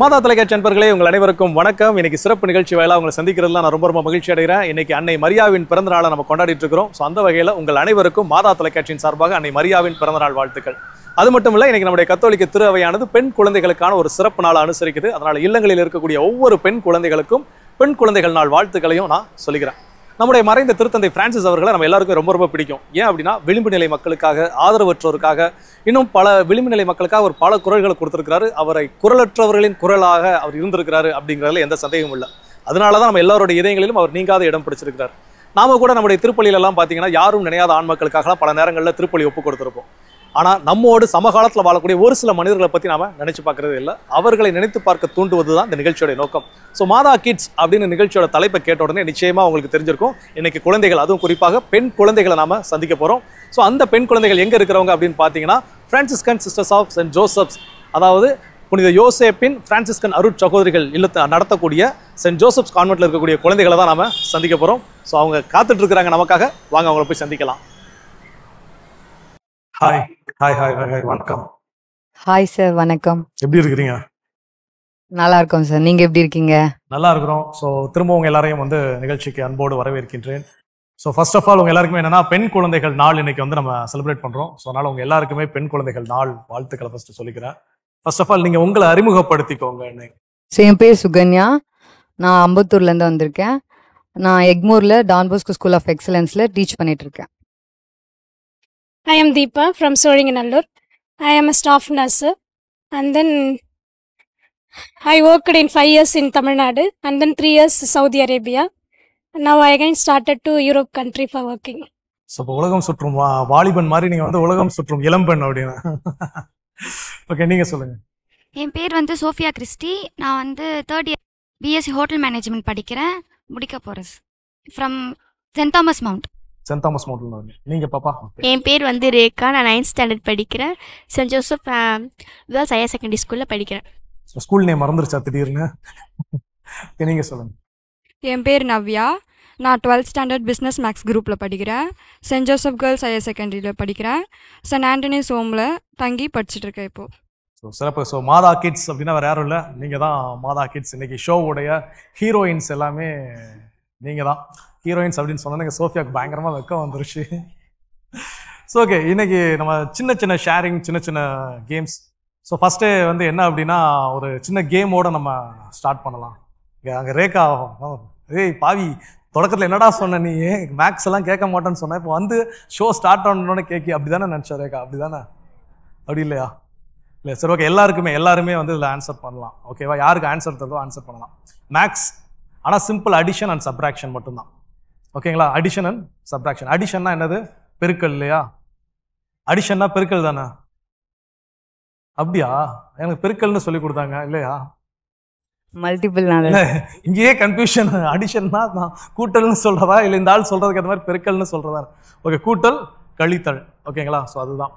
மாதா தொலைக்காட்சி நண்பர்களே, உங்கள் அனைவருக்கும் வணக்கம். இன்னைக்கு சிறப்பு நிகழ்ச்சி வேலை உங்களை சந்திக்கிறதுல நான் ரொம்ப மகிழ்ச்சி அடைகிறேன். இன்னைக்கு அன்னை மரியாவின் பிறந்த நாளை நம்ம கொண்டாடிட்டு இருக்கிறோம். ஸோ அந்த வகையில் உங்கள் அனைவருக்கும் மாதா தொலைக்காட்சியின் சார்பாக அன்னை மரியாவின் பிறந்த நாள் வாழ்த்துக்கள். அது மட்டும் இல்லை, இன்னைக்கு நம்முடைய கத்தோலிக்க திரு அவையானது பெண் குழந்தைகளுக்கான ஒரு சிறப்பு நாளை அனுசரிக்குது. அதனால இல்லங்களில் இருக்கக்கூடிய ஒவ்வொரு பெண் குழந்தைகளுக்கும் பெண் குழந்தைகள் நாள் வாழ்த்துக்களையும் நான் சொல்லிக்கிறேன். நம்முடைய மறைந்த திருத்தந்தை பிரான்சிஸ் அவர்களை நம்ம எல்லாருக்கும் ரொம்ப பிடிக்கும். ஏன் அப்படின்னா, விளிம்பு நிலை மக்களுக்காக, ஆதரவற்றோருக்காக, இன்னும் பல விளிம்பு நிலை மக்களுக்காக அவர் பல குரல்களை கொடுத்திருக்கிறாரு. அவரை குரலற்றவர்களின் குரலாக அவர் இருந்திருக்கிறாரு அப்படிங்கிறதுல எந்த சந்தேகமும் இல்லை. அதனாலதான் நம்ம எல்லாருடைய இதயங்களிலும் அவர் நீங்காத இடம் பிடிச்சிருக்கிறார். நாம கூட நம்முடைய திருப்பலியில எல்லாம் பாத்தீங்கன்னா, யாரும் நினையாத ஆண் மக்களுக்காக பல நேரங்களில் திருப்பலி ஒப்பு கொடுத்திருப்போம். ஆனா நம்மோடு சமகாலத்தில் வாழக்கூடிய ஒரு சில மனிதர்களை பத்தி நாம நினைச்சு பார்க்கறது இல்லை. அவர்களை நினைத்து பார்க்க தூண்டுவதுதான் இந்த நிகழ்ச்சியோட நோக்கம். ஸோ மாதா கிட்ஸ் அப்படின்னு நிகழ்ச்சியோட தலைப்பை கேட்ட உடனே நிச்சயமா உங்களுக்கு தெரிஞ்சிருக்கும், இன்னைக்கு குழந்தைகள், அதுவும் குறிப்பாக பெண் குழந்தைகளை நாம சந்திக்க போறோம். ஸோ அந்த பெண் குழந்தைகள் எங்க இருக்கிறவங்க அப்படின்னு பாத்தீங்கன்னா, Franciscan sisters of saint Joseph's, அதாவது புனித யோசேப்பின் பிரான்சிஸ்கன் அருட்சகோதரிகள் இல்லத்தை நடத்தக்கூடிய சென்ட் ஜோசப்ஸ் கான்வென்ட்ல இருக்கக்கூடிய குழந்தைகளை தான் நாம சந்திக்க போறோம். ஸோ அவங்க காத்துட்டு இருக்கிறாங்க நமக்காக. வாங்க அவங்களை போய் சந்திக்கலாம். ஹாய் ஹாய் ஹாய் ஹாய் வணக்கம். ஹாய் சார், வணக்கம். எப்படி இருக்கிறீங்க? நல்லா இருக்கோம் சார், நீங்க எப்படி இருக்கீங்க? நல்லா இருக்கிறோம். ஸோ திரும்ப உங்க எல்லாரையும் நிகழ்ச்சிக்கு அன்போடு வரவேற்கின்றேன். ஸோ ஃபர்ஸ்ட் ஆஃப் ஆல் உங்க எல்லாருக்குமே என்னன்னா, பெண் குழந்தைகள் நாள் இன்னைக்கு நம்ம செலிப்ரேட் பண்றோம். ஸோ அதனால உங்க எல்லாருக்குமே பெண் குழந்தைகள் நாள் வாழ்த்துக்களை ஃபர்ஸ்ட் சொல்லிக்கிறேன். ஃபர்ஸ்ட் ஆஃப் ஆல் நீங்க உங்களை அறிமுகப்படுத்திக்கோங்க. என் பேர் சுகன்யா, நான் அம்பத்தூர்ல இருந்து வந்திருக்கேன். நான் எக்மோர்ல டான் போஸ்கோ ஸ்கூல் ஆஃப் எக்ஸலன்ஸ்ல டீச் பண்ணிட்டு இருக்கேன். I am Deepa from Soringanallur. I am a staff nurse, and then I worked in 5 years in Tamil Nadu and then 3 years Saudi Arabia. Now I again started to Europe country for working. So இப்போ உலகம் சுற்றும் வாலிபன் மாதிரி நீங்க உலகம் சுற்றும் இளம்பெண் அப்படின்னு. ஓகே, நீங்க சொல்லுங்க. என் பேர் சோஃபியா கிறிஸ்டி. நான் 3rd year BSc hotel management படிக்கிறேன், முடிக்க போகிறேன். ஃப்ரம் சென்ட் தாமஸ் மவுண்ட். சென்ட் தாமஸ் மவுண்ட்ல. நீங்க பாப்பா? என் பேர் ரேகா, நான் 9th ஸ்டாண்டர்ட் படிக்கிறேன். Send Joseph girls higher secondary ஸ்கூலில் படிக்கிறேன். ஸ்கூல் நேம் மறந்துருச்சா திடீர்னு? நீங்க சொல்லுங்க. என் பேர் நவ்யா, நான் 12th ஸ்டாண்டர்ட் பிஸ்னஸ் மேக்ஸ் குரூப்பில் படிக்கிறேன். சென்ட் ஜோசப் கேர்ள்ஸ் ஹையர் செகண்டரியில் படிக்கிறேன். சென்ட் ஆண்டனிஸ் ஹோமில் தங்கி படிச்சுட்டு இருக்கேன் இப்போ. ஸோ சிறப்பு. ஸோ மாதா கிட்ஸ் அப்படின்னா வேறு யாரும் இல்லை, நீங்கள் தான் மாதா கிட்ஸ். இன்னைக்கு ஷோவுடைய ஹீரோயின்ஸ் எல்லாமே நீங்கள் தான் ஹீரோயின்ஸ் அப்படின்னு சொன்னாங்க. சோஃபியாவுக்கு பயங்கரமாக வெக்கம் வந்துருச்சு. ஸோ ஓகே, இன்னைக்கு நம்ம சின்ன சின்ன ஷேரிங், சின்ன சின்ன கேம்ஸ். ஸோ ஃபஸ்ட்டே என்ன அப்படின்னா, ஒரு சின்ன கேமோட நம்ம ஸ்டார்ட் பண்ணலாம். அங்கே ரேகா, ஏய் பாவி, தொடக்கத்தில் என்னடா சொன்ன நீ, மேக்ஸ் எல்லாம் கேட்க மாட்டேன்னு சொன்னேன், இப்போ ஷோ ஸ்டார்ட் ஆனோன்னு கேட்கி, அப்படி தானே நினச்சா ரேகா? அப்படி தானே? அப்படி இல்லையா? இல்லை, சரி ஓகே. எல்லாருமே இதில் ஆன்சர் பண்ணலாம். ஓகேவா? யாருக்கு ஆன்சர் தருதோ ஆன்சர் பண்ணலாம். மேக்ஸ் ஆனால் சிம்பிள் அடிஷன் அண்ட் சப்ராக்ஷன் மட்டும்தான். ஓகேங்களா? Addition and subtraction. அடிஷன்னா என்னது? பெருக்கல் இல்லையா? அடிஷன்னா பெருக்கல் தானே? அப்படியா? எனக்கு பெருக்கல்னு சொல்லி கொடுத்தாங்க இல்லையா? மல்டிபிள். இங்கேயே கன்ஃபியூஷன். அடிஷன்னா கூட்டல்னு சொல்றதா இல்லை இந்த ஆள் சொல்றதுக்கு ஏற்ற மாதிரி பெருக்கல்னு சொல்றதா? ஓகே, கூட்டல் கழித்தல். ஓகேங்களா? ஸோ அதுதான்.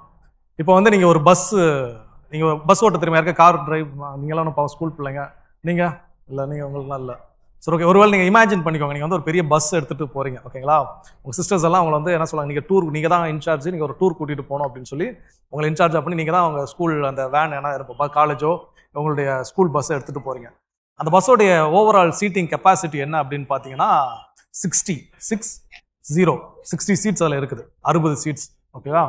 இப்போ நீங்க ஒரு பஸ் ஓட்ட தெரியுமா? இருக்க கார் டிரைவ் நீங்களாம் ஸ்கூல் பிள்ளைங்க. நீங்க இல்லை, நீங்க உங்களுக்குலாம் இல்லை. சரி ஓகே, ஒருவேளை நீங்கள் இமேஜின் பண்ணிக்கோங்க, நீங்கள் ஒரு பெரிய பஸ் எடுத்துகிட்டு போகிறீங்க. ஓகேங்களா? உங்கள் சிஸ்டர்ஸ் எல்லாம் உங்களை என்ன சொல்லுவாங்க, நீங்கள் டூர், நீங்கள் தான் இன்சார்ஜ், நீங்கள் ஒரு டூர் கூட்டிகிட்டு போகணும் அப்படின்னு சொல்லி உங்களை இன்சார்ஜாக பண்ணி நீங்கள் தான் உங்கள் ஸ்கூல் அந்த வேன் என்ன இருப்பா, காலேஜோ உங்களுடைய ஸ்கூல் பஸ்ஸை எடுத்துகிட்டு போகிறீங்க. அந்த பஸ்ஸோடைய ஓவரால் சீட்டிங் கெப்பாசிட்டி என்ன அப்படின்னு பார்த்தீங்கன்னா 60 சீட்ஸ் அதில் இருக்குது. 60 சீட்ஸ். ஓகேவா?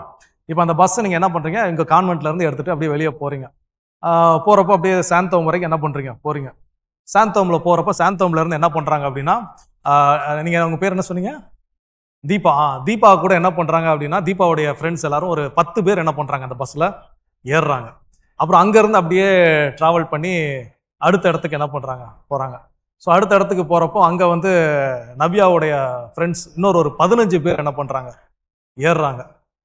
இப்போ அந்த பஸ்ஸை நீங்கள் என்ன பண்ணுறீங்க, இங்கே கான்வென்ட்லேருந்து எடுத்துகிட்டு அப்படியே வெளியே போகிறீங்க. போகிறப்போ அப்படியே சாந்தோம் வரைக்கும் என்ன பண்ணுறீங்க, போகிறீங்க. சாந்தோமில் போகிறப்ப சாந்தோம்லேருந்து என்ன பண்ணுறாங்க அப்படின்னா, நீங்கள் உங்கள் பேர் என்ன சொன்னீங்க? தீபா. தீபா கூட என்ன பண்ணுறாங்க அப்படின்னா, தீபாவுடைய ஃப்ரெண்ட்ஸ் எல்லாரும் ஒரு 10 பேர் என்ன பண்ணுறாங்க, அந்த பஸ்ஸில் ஏறுறாங்க. அப்புறம் அங்கேருந்து அப்படியே ட்ராவல் பண்ணி அடுத்த இடத்துக்கு என்ன பண்ணுறாங்க, போகிறாங்க. ஸோ அடுத்த இடத்துக்கு போகிறப்போ அங்கே நவ்யாவுடைய ஃப்ரெண்ட்ஸ் இன்னொரு 15 பேர் என்ன பண்ணுறாங்க, ஏறுறாங்க.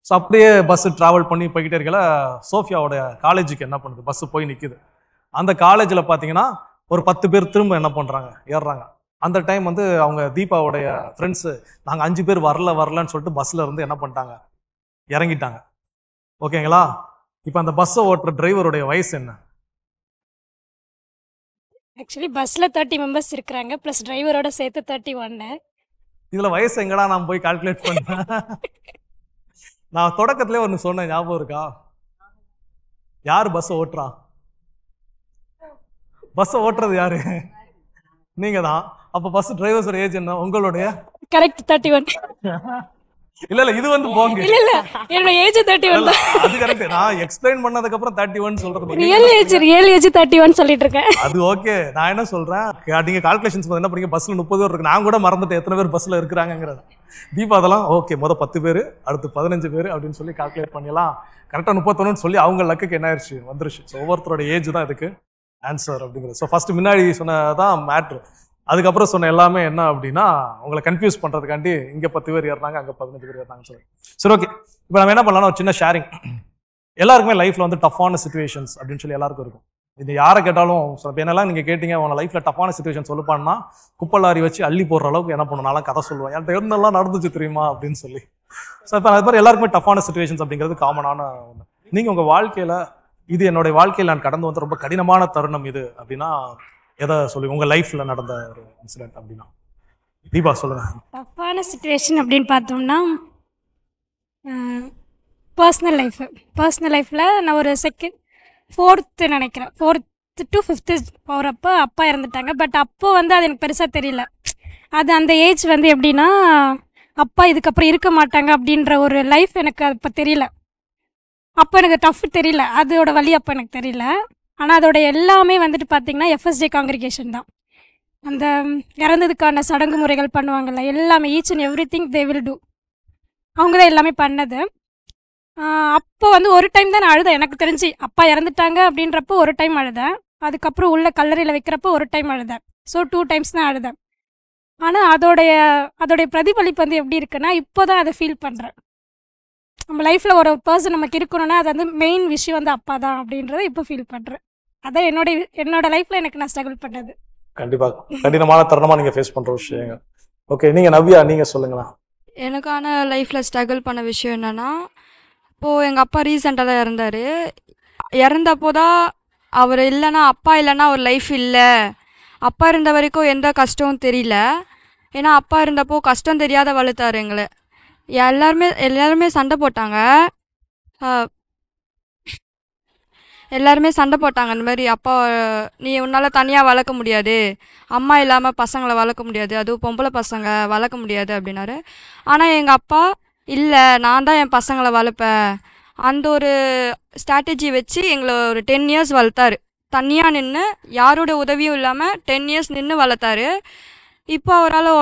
ஸோ அப்படியே பஸ்ஸு ட்ராவல் பண்ணி போய்கிட்டே இருக்கல, சோஃபியாவோடைய காலேஜுக்கு என்ன பண்ணுது, பஸ்ஸு போய் நிற்குது. அந்த காலேஜில் பார்த்தீங்கன்னா ஒரு 10 பேர் திரும்ப என்ன பண்ணுறாங்க, ஏறுறாங்க. அந்த டைம் அவங்க தீபாவுடைய ஃப்ரெண்ட்ஸு, நாங்கள் 5 பேர் வரலன்னு சொல்லிட்டு பஸ்ஸில் இருந்து என்ன பண்ணிட்டாங்க, இறங்கிட்டாங்க. ஓகேங்களா? இப்போ அந்த பஸ்ஸை ஓட்டுற டிரைவருடைய வயசு என்ன? ஆக்சுவலி பஸ்ல 30 மெம்பர்ஸ் இருக்கிறாங்க, பிளஸ் டிரைவரோட சேர்த்து 31. இதுல வயசு எங்கடா நான் போய் கால்குலேட் பண்ணேன்? நான் தொடக்கத்திலே ஒன்று சொன்னேன், ஞாபகம் இருக்கா? யார் பஸ் ஓட்டுறா? பஸ்ஸை ஓட்டுறது யாரு? நீங்க தான். அப்ப பஸ் டிரைவர்ஸோட ஏஜ் என்ன உங்களுடைய? கரெக்ட் 31. இல்ல இது வந்து போங்க. இல்ல என்னோட ஏஜ் 31 தான். அது கரெக்ட். நான் எக்ஸ்பிளைன் பண்ணதுக்கு அப்புறம் 31 சொல்றது ரியல் ஏஜ் 31 சொல்லிட்டு இருக்கேன். அது ஓகே. நான் என்ன சொல்றேன், நீங்க கால்குலேஷன்ஸ் என்ன பண்ணீங்க, பஸ்ல 30 பேர் இருக்கு. நான் கூட மறந்துட்டேன் எத்தனை பேர் பஸ்ல இருக்கிறாங்கிறது. தீபா அதெல்லாம் ஓகே, 10 பேர், அடுத்து 15 பேர் அப்படின்னு சொல்லி கால்குலேட் பண்ணிடலாம். கரெக்டா 31 சொல்லி அவங்க லக்குக்கு என்ன ஆயிடுச்சு, வந்துருச்சு. ஸோ ஒவ்வொருத்தரோட ஏஜ் தான் இதுக்கு ஆன்சர் அப்படிங்கிறது. ஸோ ஃபர்ஸ்ட் முன்னாடி சொன்னதான் மேட்ரு. அதுக்கப்புறம் சொன்ன எல்லாமே என்ன அப்படின்னா உங்களை கன்ஃபியூஸ் பண்றதுக்காண்டி இங்க 10 பேர் ஏறினாங்க, அங்க 15 பேர் ஏறினாங்க சொல்லி. சரி ஓகே, இப்போ நம்ம என்ன பண்ணலாம், ஒரு சின்ன ஷேரிங். எல்லாருக்குமே லைஃப்ல வந்து டஃப்பான சிச்சுவேஷன்ஸ் அப்படின்னு சொல்லி எல்லாருக்கும் இருக்கும். இது யாரை கேட்டாலும் என்னெல்லாம் நீங்க கேட்டீங்க உங்க லைஃப்ல டஃப்பான சிச்சுவேஷன் சொல்லுப்பான்னா குப்பலாரி வச்சு அள்ளி போடுற அளவுக்கு என்ன பண்ணணும்னாலும் கதை சொல்லுவேன், என்கிட்ட என்னெல்லாம் நடந்துச்சு தெரியுமா அப்படின்னு சொல்லி. ஸோ இப்போ அது மாதிரி எல்லாருக்குமே டஃப்பான சிச்சுவேஷன்ஸ் அப்படிங்கிறது காமனான ஒன்று. நீங்க உங்க வாழ்க்கையில இது என்னுடைய வாழ்க்கையில் நான் கடந்து வந்து ரொம்ப கடினமான தருணம் இது அப்படின்னா எதை சொல்லுங்க, உங்க லைஃப்ல நடந்த ஒரு இன்சிடென்ட் அப்படின்னா? தீபா சொல்லுங்க. டஃப்பான சுச்சுவேஷன் அப்படின்னு பார்த்தோம்னா பர்சனல் லைஃப்பில் நான் ஒரு ஃபோர்த்து நினைக்கிறேன், 4th to 5th போகிறப்போ அப்பா இறந்துட்டாங்க. பட் அப்போ வந்து அது எனக்கு பெருசாக தெரியல. அது அந்த ஏஜ் வந்து எப்படின்னா அப்பா இதுக்கப்புறம் இருக்க மாட்டாங்க அப்படின்ற ஒரு லைஃப் எனக்கு அப்போ தெரியல. அப்போ எனக்கு டஃப் தெரியல, அதோட வழி அப்போ எனக்கு தெரியல. ஆனால் அதோட எல்லாமே வந்துட்டு பார்த்திங்கன்னா FSJ காங்கிரிகேஷன் தான். அந்த இறந்ததுக்கான சடங்கு முறைகள் பண்ணுவாங்கள்ல, எல்லாமே each and every thing they will do. அவங்க தான் எல்லாமே பண்ணது. அப்போ வந்து ஒரு டைம் தான் நான் அழுதேன். எனக்கு தெரிஞ்சு அப்பா இறந்துட்டாங்க அப்படின்றப்போ ஒரு டைம் அழுதேன். அதுக்கப்புறம் உள்ள கல்லறையில் வைக்கிறப்போ ஒரு டைம் அழுதேன். ஸோ 2 times தான் அழுதேன். ஆனால் அதோடைய பிரதிபலிப்பு வந்து எப்படி இருக்குன்னா இப்போ தான் அதை ஃபீல் பண்ணுறேன். நம்ம லைஃப்பில் ஒரு பர்சன் நமக்கு இருக்கணும்னா அது வந்து மெயின் விஷயம் வந்து அப்பா தான் அப்படின்றத இப்போ ஃபீல் பண்ணுறேன். அதான் என்னோட லைஃப்பில் எனக்கு நான் ஸ்ட்ரகிள் பண்ணது. கண்டிப்பாக கடினமான தருணமாக நீங்கள் ஃபேஸ் பண்ணுற விஷயங்கள். ஓகே, நீங்கள் நவ்யா நீங்கள் சொல்லுங்களா. எனக்கான லைஃப்பில் ஸ்ட்ரகிள் பண்ண விஷயம் என்னென்னா, இப்போது எங்கள் அப்பா ரீசெண்டாக தான் இறந்தார். இறந்தப்போ தான் அவர் இல்லைன்னா, அப்பா இல்லைன்னா ஒரு லைஃப் இல்லை. அப்பா இருந்த வரைக்கும் எந்த கஷ்டமும் தெரியல. ஏன்னா அப்பா இருந்தப்போ கஷ்டம் தெரியாத வளர்த்தாரு எங்களை. எல்லாருமே சண்டை போட்டாங்க. இந்த மாதிரி அப்பா நீ உன்னால் தனியாக வளர்க்க முடியாது, அம்மா இல்லாமல் பசங்களை வளர்க்க முடியாது, அதுவும் பொம்பளை பசங்க வளர்க்க முடியாது அப்படின்னாரு. ஆனால் எங்கள் அப்பா இல்லை, நான் தான் என் பசங்களை வளர்ப்பேன், அந்த ஒரு ஸ்ட்ராட்டஜி வச்சு எங்களை ஒரு 10 years வளர்த்தாரு. தனியாக நின்று யாரோட உதவியும் இல்லாமல் 10 years நின்று வளர்த்தாரு. இப்போ அவரால்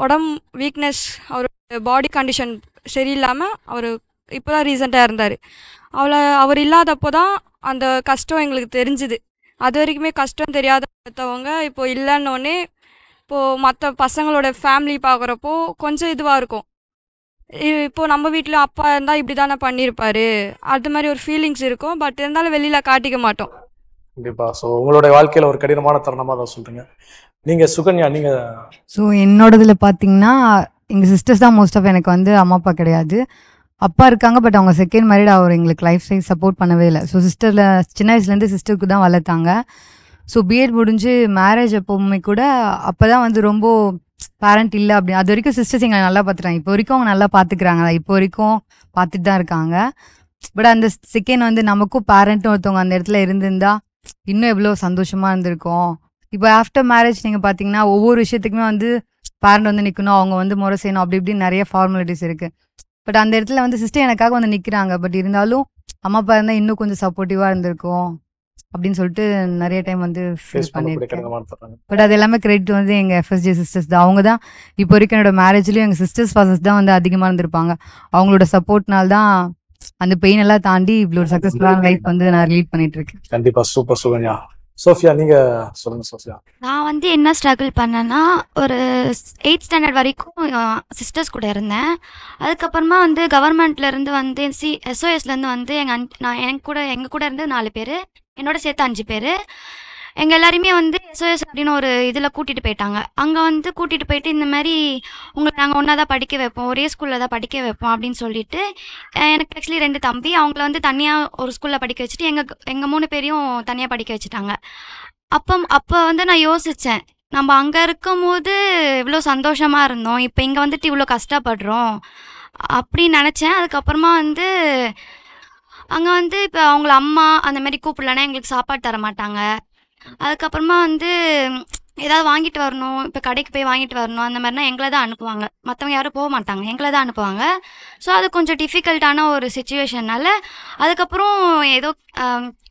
உடம்பு வீக்னஸ், அவரோட பாடி கண்டிஷன் சரியில்லாமல் அவர் இப்போ தான் ரீசெண்டாக இருந்தார். அவர் இல்லாதப்போ தான் அந்த கஷ்டம் எங்களுக்கு தெரிஞ்சுது. அது வரைக்குமே கஷ்டம் தெரியாதவங்க இப்போ இல்லைன்னொன்னே இப்போது மற்ற பசங்களோட ஃபேமிலி பார்க்குறப்போ கொஞ்சம் இதுவாக இருக்கும். இப்போது நம்ம வீட்டில் அப்பா இருந்தால் இப்படி தானே பண்ணியிருப்பாரு, அது மாதிரி ஒரு ஃபீலிங்ஸ் இருக்கும். பட் இருந்தாலும் வெளியில் காட்டிக்க மாட்டோம். கண்டிப்பாக. ஸோ உங்களுடைய வாழ்க்கையில் ஒரு கடினமான தருணமாக தான் சொல்கிறீங்க. நீங்கள் சுகன்யா, நீங்கள்? ஸோ என்னோடதில் பார்த்தீங்கன்னா எங்கள் சிஸ்டர்ஸ் தான் மோஸ்ட் ஆஃப். எனக்கு வந்து அம்மா அப்பா கிடையாது. அப்பா இருக்காங்க, பட் அவங்க செகண்ட் மேரிட். அவர் எங்களுக்கு லைஃப் ஸ்டைல் சப்போர்ட் பண்ணவே இல்லை. ஸோ சிஸ்டரில் சின்ன வயசுலேருந்து சிஸ்டருக்கு தான் வளர்த்தாங்க. ஸோ பிஎட் முடிஞ்சு மேரேஜ் அப்போவுமே கூட அப்போ தான் வந்து ரொம்ப பேரண்ட் இல்லை அப்படி. அது வரைக்கும் சிஸ்டர்ஸ் எங்களை நல்லா பார்த்துட்டாங்க. இப்போ வரைக்கும் அவங்க நல்லா பார்த்துக்கிறாங்க, இப்போ வரைக்கும் பார்த்துட்டு தான் இருக்காங்க. பட் அந்த செகண்ட் வந்து நமக்கும் பேரண்ட்டும் ஒருத்தவங்க அந்த இடத்துல இருந்திருந்தா இன்னும் எவ்வளோ சந்தோஷமாக இருந்திருக்கும். இப்போ ஆஃப்டர் மேரேஜ் நீங்கள் பார்த்தீங்கன்னா ஒவ்வொரு விஷயத்துக்குமே வந்து பேரண்ட் வந்து நிற்கணும், அவங்க வந்து முறை செய்யணும், அப்படி இப்படின்னு நிறைய ஃபார்மாலிட்டிஸ் இருக்குது. பட் அந்த இடத்துல வந்து சிஸ்டர் எனக்காக வந்து நிற்கிறாங்க. பட் இருந்தாலும் அம்மா அப்பா இருந்தால் இன்னும் கொஞ்சம் சப்போர்ட்டிவாக இருந்திருக்கும் அப்படின்னு சொல்லிட்டு நிறைய டைம் வந்து ஃபீல் பண்ணியிருக்கேன். பட் அது எல்லாமே கிரெடிட் வந்து எங்கள் FSJ சிஸ்டர்ஸ் தான். அவங்க தான் இப்போ வரைக்கும் என்னோட மேரேஜ்லேயும் எங்கள் சிஸ்டர்ஸ் ஃபாதர்ஸ் தான் வந்து அதிகமாக இருந்திருப்பாங்க. அவங்களோட சப்போர்ட்னால தான் அந்த பெயின் எல்லாம் தாண்டி இப்படி ஒரு சக்ஸஸ்ஃபுல்லான லைஃப் வந்து நான் லீட் பண்ணிட்டு இருக்கேன். கண்டிப்பாக. சூப்பர் சுகன்யா. சோஃபியா, நீங்கள் சொல்லுங்கள். சோஃபியா, நான் வந்து என்ன ஸ்ட்ரகிள் பண்ணேன்னா, ஒரு 8th standard வரைக்கும் சிஸ்டர்ஸ் கூட இருந்தேன். அதுக்கப்புறமா வந்து கவர்மெண்ட்லேருந்து வந்து SOSலேருந்து வந்து எங்கள் கூட இருந்து 4 பேர், என்னோட சேர்த்து 5 பேர். எங்கள் எல்லாருமே வந்து SOS அப்படின்னு ஒரு இதில் கூட்டிகிட்டு போயிட்டாங்க. அங்கே வந்து கூட்டிகிட்டு போயிட்டு இந்த மாதிரி உங்களை நாங்கள் ஒன்றா தான் படிக்க வைப்போம், ஒரே ஸ்கூலில் தான் படிக்க வைப்போம் அப்படின்னு சொல்லிட்டு, எனக்கு ஆக்சுவலி 2 தம்பி, அவங்கள வந்து தனியாக ஒரு ஸ்கூலில் படிக்க வச்சுட்டு எங்கள் 3 பேரையும் தனியாக படிக்க வச்சுட்டாங்க. அப்போ வந்து நான் யோசித்தேன், நம்ம அங்கே இருக்கும் போது இவ்வளோ சந்தோஷமாக இருந்தோம், இப்போ இங்கே வந்துட்டு இவ்வளோ கஷ்டப்படுறோம் அப்படின்னு நினச்சேன். அதுக்கப்புறமா வந்து அங்கே வந்து இப்போ அவங்கள அம்மா அந்த மாதிரி கூப்பிடலன்னா எங்களுக்கு சாப்பாடு தர மாட்டாங்க. அதுக்கப்புறமா வந்து ஏதாவது வாங்கிட்டு வரணும், இப்போ கடைக்கு போய் வாங்கிட்டு வரணும் அந்த மாதிரினா எங்களை தான் அனுப்புவாங்க. மற்றவங்க யாரும் போக மாட்டாங்க, எங்களை தான் அனுப்புவாங்க. ஸோ அது கொஞ்சம் டிஃபிகல்ட்டான ஒரு சுச்சுவேஷன்னால அதுக்கப்புறம் ஏதோ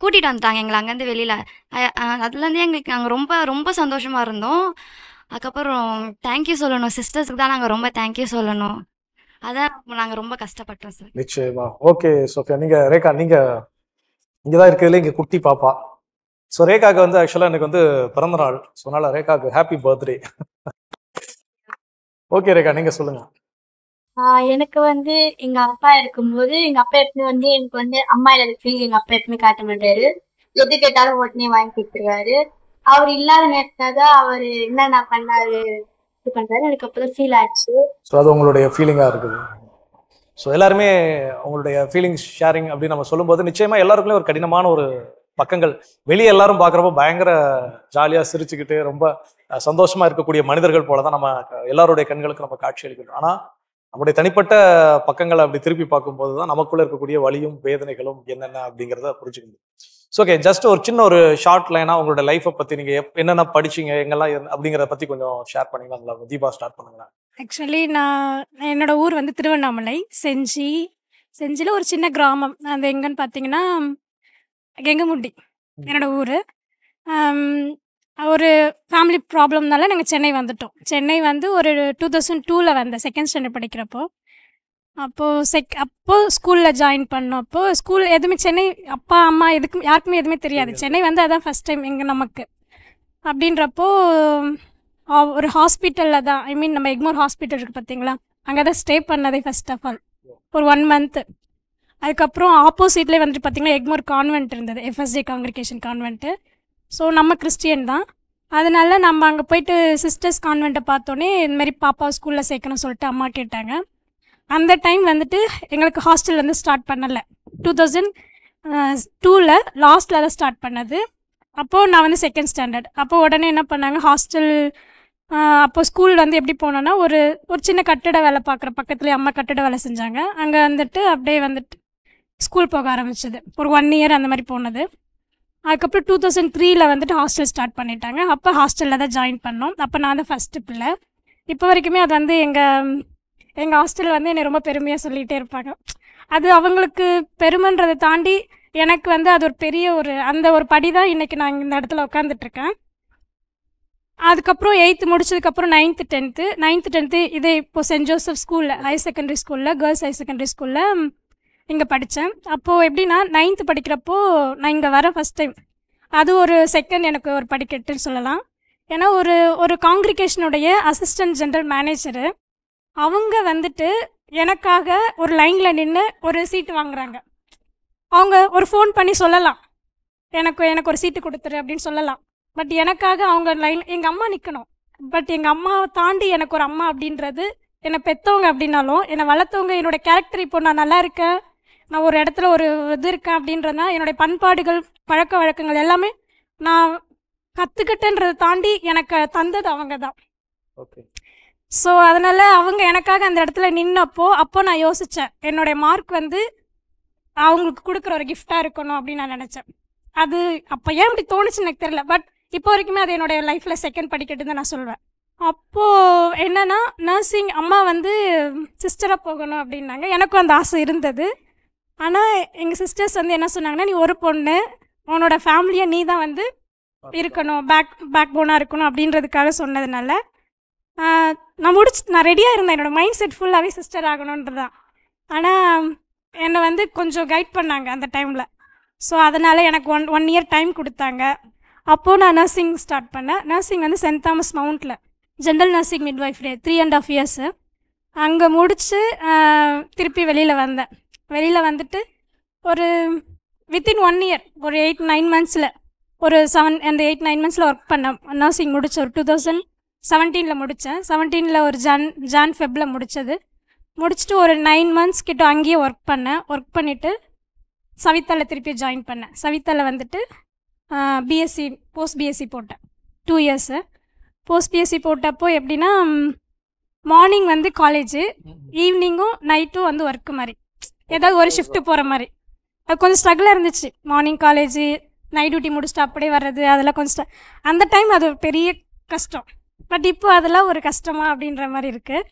கூட்டிகிட்டு வந்துட்டாங்க எங்களை அங்கேருந்து வெளியில். அதுலேருந்து எங்களுக்கு நாங்கள் ரொம்ப ரொம்ப சந்தோஷமாக இருந்தோம். அதுக்கப்புறம் தேங்க்யூ சொல்லணும் சிஸ்டர்ஸுக்கு தான், நாங்கள் ரொம்ப தேங்க்யூ சொல்லணும். அதான் நாங்கள் ரொம்ப கஷ்டப்பட்டோம் சார். நிச்சயமா. ஓகே சோஃபியா, நீங்க ரேகா, நீங்க இங்கதான் இருக்கிறதுல இங்க குட்டி பாப்பா. ஸோ ரேகாக்கு வந்து ஆக்சுவலா எனக்கு வந்து பிறந்த நாள். ஸோ அதனால ரேகாக்கு ஹாப்பி பர்த்டே. ஓகே ரேகா, நீங்க சொல்லுங்க. எனக்கு வந்து எங்க அப்பா இருக்கும்போது எங்க அப்பா எப்பவுமே வந்து எனக்கு வந்து அம்மா இல்லாத ஃபீல் எங்க அப்பா எப்பவுமே காட்ட மாட்டாரு. எது கேட்டாலும் உடனே வாங்கி கொடுத்துருவாரு. அவர் இல்லாத நேரத்தாக அவர் என்னென்ன பண்ணாரு இது பண்றாரு எனக்கு அப்பதான் ஃபீல் ஆச்சு. ஸோ அது உங்களுடைய ஃபீலிங்கா இருக்குது. ஸோ எல்லாருமே உங்களுடைய ஃபீலிங்ஸ் ஷேரிங் அப்படின்னு நம்ம சொல்லும்போது நிச்சயமா எல்லாருக்குமே ஒரு கடினமான ஒரு பக்கங்கள் வெளியே எல்லாரும் பார்க்குறப்போ பயங்கர ஜாலியாக சிரிச்சுக்கிட்டு ரொம்ப சந்தோஷமா இருக்கக்கூடிய மனிதர்கள் போல தான் நம்ம எல்லாருடைய கண்களுக்கு நம்ம காட்சி அளிக்கிறோம். ஆனால் நம்முடைய தனிப்பட்ட பக்கங்களை அப்படி திருப்பி பார்க்கும்போது தான் நமக்குள்ள இருக்கக்கூடிய வலியும் வேதனைகளும் என்னென்ன அப்படிங்கிறத புரிஞ்சுக்கணும். ஸோ ஓகே, ஜஸ்ட் ஒரு சின்ன ஒரு ஷார்ட் லைனா உங்களோட லைஃப்பை பற்றி நீங்கள் என்னென்ன படிச்சீங்க, எங்கெல்லாம் அப்படிங்கிறத பற்றி கொஞ்சம் ஷேர் பண்ணிங்களா? தீபா ஸ்டார்ட் பண்ணுங்களா. ஆக்சுவலி என்னோட ஊர் வந்து திருவண்ணாமலை, செஞ்சியில் ஒரு சின்ன கிராமம். அது எங்கன்னு பார்த்தீங்கன்னா கெங்கமுண்டி என்னோட ஊர். ஒரு ஃபேமிலி ப்ராப்ளம்னால நாங்கள் சென்னை வந்துட்டோம். சென்னை வந்து ஒரு 2002 வந்தேன், செகண்ட் ஸ்டாண்டர்ட் படிக்கிறப்போ. அப்போது ஸ்கூலில் ஜாயின் பண்ணோம். அப்போது ஸ்கூல் எதுவுமே சென்னை அப்பா அம்மா யாருக்குமே எதுவுமே தெரியாது. சென்னை வந்து அதான் ஃபஸ்ட் டைம் நமக்கு. அப்படின்றப்போ ஒரு ஹாஸ்பிட்டலில் தான், ஐ மீன் நம்ம எக்மோர் ஹாஸ்பிட்டல் இருக்குது பார்த்தீங்களா, அங்கே தான் ஸ்டே பண்ணதே ஃபர்ஸ்ட் ஆஃப் ஆல் ஒரு 1 மந்த்து. அதுக்கப்புறம் ஆப்போசிட்லேயே வந்துட்டு பார்த்தீங்கன்னா எக்மோர் கான்வென்ட் இருந்தது, எஃப்எஸ்டி காங்கிரிகேஷன் கான்வென்ட்டு. ஸோ நம்ம கிறிஸ்டியன் தான், அதனால நம்ம அங்கே போயிட்டு சிஸ்டர்ஸ் கான்வெண்ட்டை பார்த்தோன்னே இதுமாரி பாப்பாவை ஸ்கூலில் சேர்க்கணும்னு சொல்லிட்டு அம்மா கேட்டாங்க. அந்த டைம் வந்துட்டு எங்களுக்கு ஹாஸ்டல் வந்து ஸ்டார்ட் பண்ணலை. 2002 லாஸ்ட்டில் தான் ஸ்டார்ட் பண்ணது. அப்போது நான் வந்து செகண்ட் ஸ்டாண்டர்ட். அப்போது உடனே என்ன பண்ணாங்க ஹாஸ்டல். அப்போது ஸ்கூல் வந்து எப்படி போனோன்னா ஒரு சின்ன கட்டிட வேலை பார்க்குற பக்கத்துலேயே அம்மா கட்டிட வேலை செஞ்சாங்க. அங்கே வந்துட்டு அப்படியே வந்துட்டு ஸ்கூல் போக ஆரம்பிச்சது. ஒரு 1 இயர் அந்த மாதிரி போனது. அதுக்கப்புறம் 2003 வந்துட்டு ஹாஸ்டல் ஸ்டார்ட் பண்ணிட்டாங்க. அப்போ ஹாஸ்டலில் தான் ஜாயின் பண்ணோம். அப்போ நான் தான் ஃபஸ்ட்டு பிள்ளை. இப்போ வரைக்குமே அது வந்து எங்கள் ஹாஸ்டல் வந்து என்னை ரொம்ப பெருமையாக சொல்லிகிட்டே இருப்பாங்க. அது அவங்களுக்கு பெருமைன்றதை தாண்டி எனக்கு வந்து அது ஒரு பெரிய அந்த ஒரு படி தான் இன்றைக்கி நான் இந்த இடத்துல உட்காந்துட்ருக்கேன். அதுக்கப்புறம் 8th முடிச்சதுக்கப்புறம் 9th 10th இதே இப்போது சென்ட் ஜோசப் ஸ்கூலில் ஹையர் செகண்டரி ஸ்கூலில், கேர்ள்ஸ் ஹையர் செகண்டரி ஸ்கூலில் இங்கே படித்தேன். அப்போது எப்படின்னா 9th படிக்கிறப்போ நான் இங்கே வர ஃபஸ்ட் டைம். அது ஒரு செகண்ட் எனக்கு ஒரு படிக்கட்டுன்னு சொல்லலாம். ஏன்னா ஒரு காங்கிரிகேஷனுடைய அசிஸ்டன்ட் ஜென்ரல் மேனேஜரு அவங்க வந்துட்டு எனக்காக ஒரு லைனில் நின்று ஒரு சீட்டு வாங்குறாங்க. அவங்க ஒரு ஃபோன் பண்ணி சொல்லலாம், எனக்கு ஒரு சீட்டு கொடுத்துரு அப்படின்னு சொல்லலாம். பட் எனக்காக அவங்க எங்கள் அம்மா நிற்கணும். பட் எங்கள் அம்மாவை தாண்டி எனக்கு ஒரு அம்மா அப்படின்றது, என்னை பெற்றவங்க அப்படின்னாலும் என்னை வளர்த்தவங்க, என்னோடய கேரக்டர் இப்போ நான் நல்லா இருக்கேன், நான் ஒரு இடத்துல ஒரு இது இருக்கேன் அப்படின்றதுனா என்னுடைய பண்பாடுகள் பழக்க வழக்கங்கள் எல்லாமே நான் கற்றுக்கிட்டேன்றதை தாண்டி எனக்கு தந்தது அவங்க தான். ஓகே. ஸோ அதனால் அவங்க எனக்காக அந்த இடத்துல அப்போ நான் யோசித்தேன், என்னுடைய மார்க் வந்து அவங்களுக்கு கொடுக்குற ஒரு கிஃப்டாக இருக்கணும் அப்படின்னு நான் நினச்சேன். அது அப்போ ஏன் அப்படி தோணுச்சுன்னு எனக்கு தெரியல. பட் இப்போ வரைக்குமே அது என்னுடைய லைஃப்பில் செகண்ட் படிக்கட்டுன்னு தான் நான் சொல்வேன். அப்போது என்னென்னா நர்சிங் அம்மா வந்து சிஸ்டராக போகணும் அப்படின்னாங்க. எனக்கும் அந்த ஆசை இருந்தது. ஆனால் எங்கள் சிஸ்டர்ஸ் வந்து என்ன சொன்னாங்கன்னா, நீ ஒரு பொண்ணு, உன்னோட ஃபேமிலியை நீ தான் வந்து இருக்கணும், பேக் போனாக இருக்கணும் அப்படின்றதுக்காக சொன்னதுனால நான் ரெடியாக இருந்தேன். என்னோடய மைண்ட் செட் ஃபுல்லாகவே சிஸ்டர் ஆகணுன்றது தான். ஆனால் என்னை வந்து கொஞ்சம் கைட் பண்ணாங்க அந்த டைமில். ஸோ அதனால் எனக்கு ஒன் இயர் டைம் கொடுத்தாங்க. அப்போது நான் நர்சிங் ஸ்டார்ட் பண்ணேன். நர்சிங் வந்து சென்ட் தாமஸ் மவுண்ட்டில் ஜென்ரல் நர்சிங் மிட்வைஃப் 3.5 years அங்கே முடித்து திருப்பி வெளியில் வந்தேன். வெளியில் வந்துட்டு ஒரு வித்தின் 1 year ஒரு 8-9 months ஒரு 8-9 months ஒர்க் பண்ணேன். நர்சிங் முடித்தேன். ஒரு 2017 முடித்தேன். 17 ஒரு Jan-Feb முடிச்சுட்டு ஒரு 9 months கிட்ட அங்கேயே ஒர்க் பண்ணேன். ஒர்க் பண்ணிவிட்டு சவிதாவில் திருப்பி ஜாயின் பண்ணேன். சவிதாவில் வந்துட்டு பிஎஸ்சி போஸ்ட் பிஎஸ்சி போட்டேன் 2 years. போஸ்ட் பிஎஸ்சி போட்டப்போ எப்படின்னா மார்னிங் வந்து காலேஜு, ஈவினிங்கும் நைட்டும் வந்து ஒர்க்கு மாதிரி, ஏதாவது ஒரு ஷிஃப்ட்டு போகிற மாதிரி. அது கொஞ்சம் ஸ்ட்ரகிளாக இருந்துச்சு. மார்னிங் காலேஜு, நைட் டியூட்டி முடிச்சுட்டு அப்படியே வர்றது அதெல்லாம் கொஞ்சம் அந்த டைம் அது ஒரு பெரிய கஷ்டம். பட் இப்போ அதெல்லாம் ஒரு கஷ்டமா அப்படின்ற மாதிரி இருக்குது.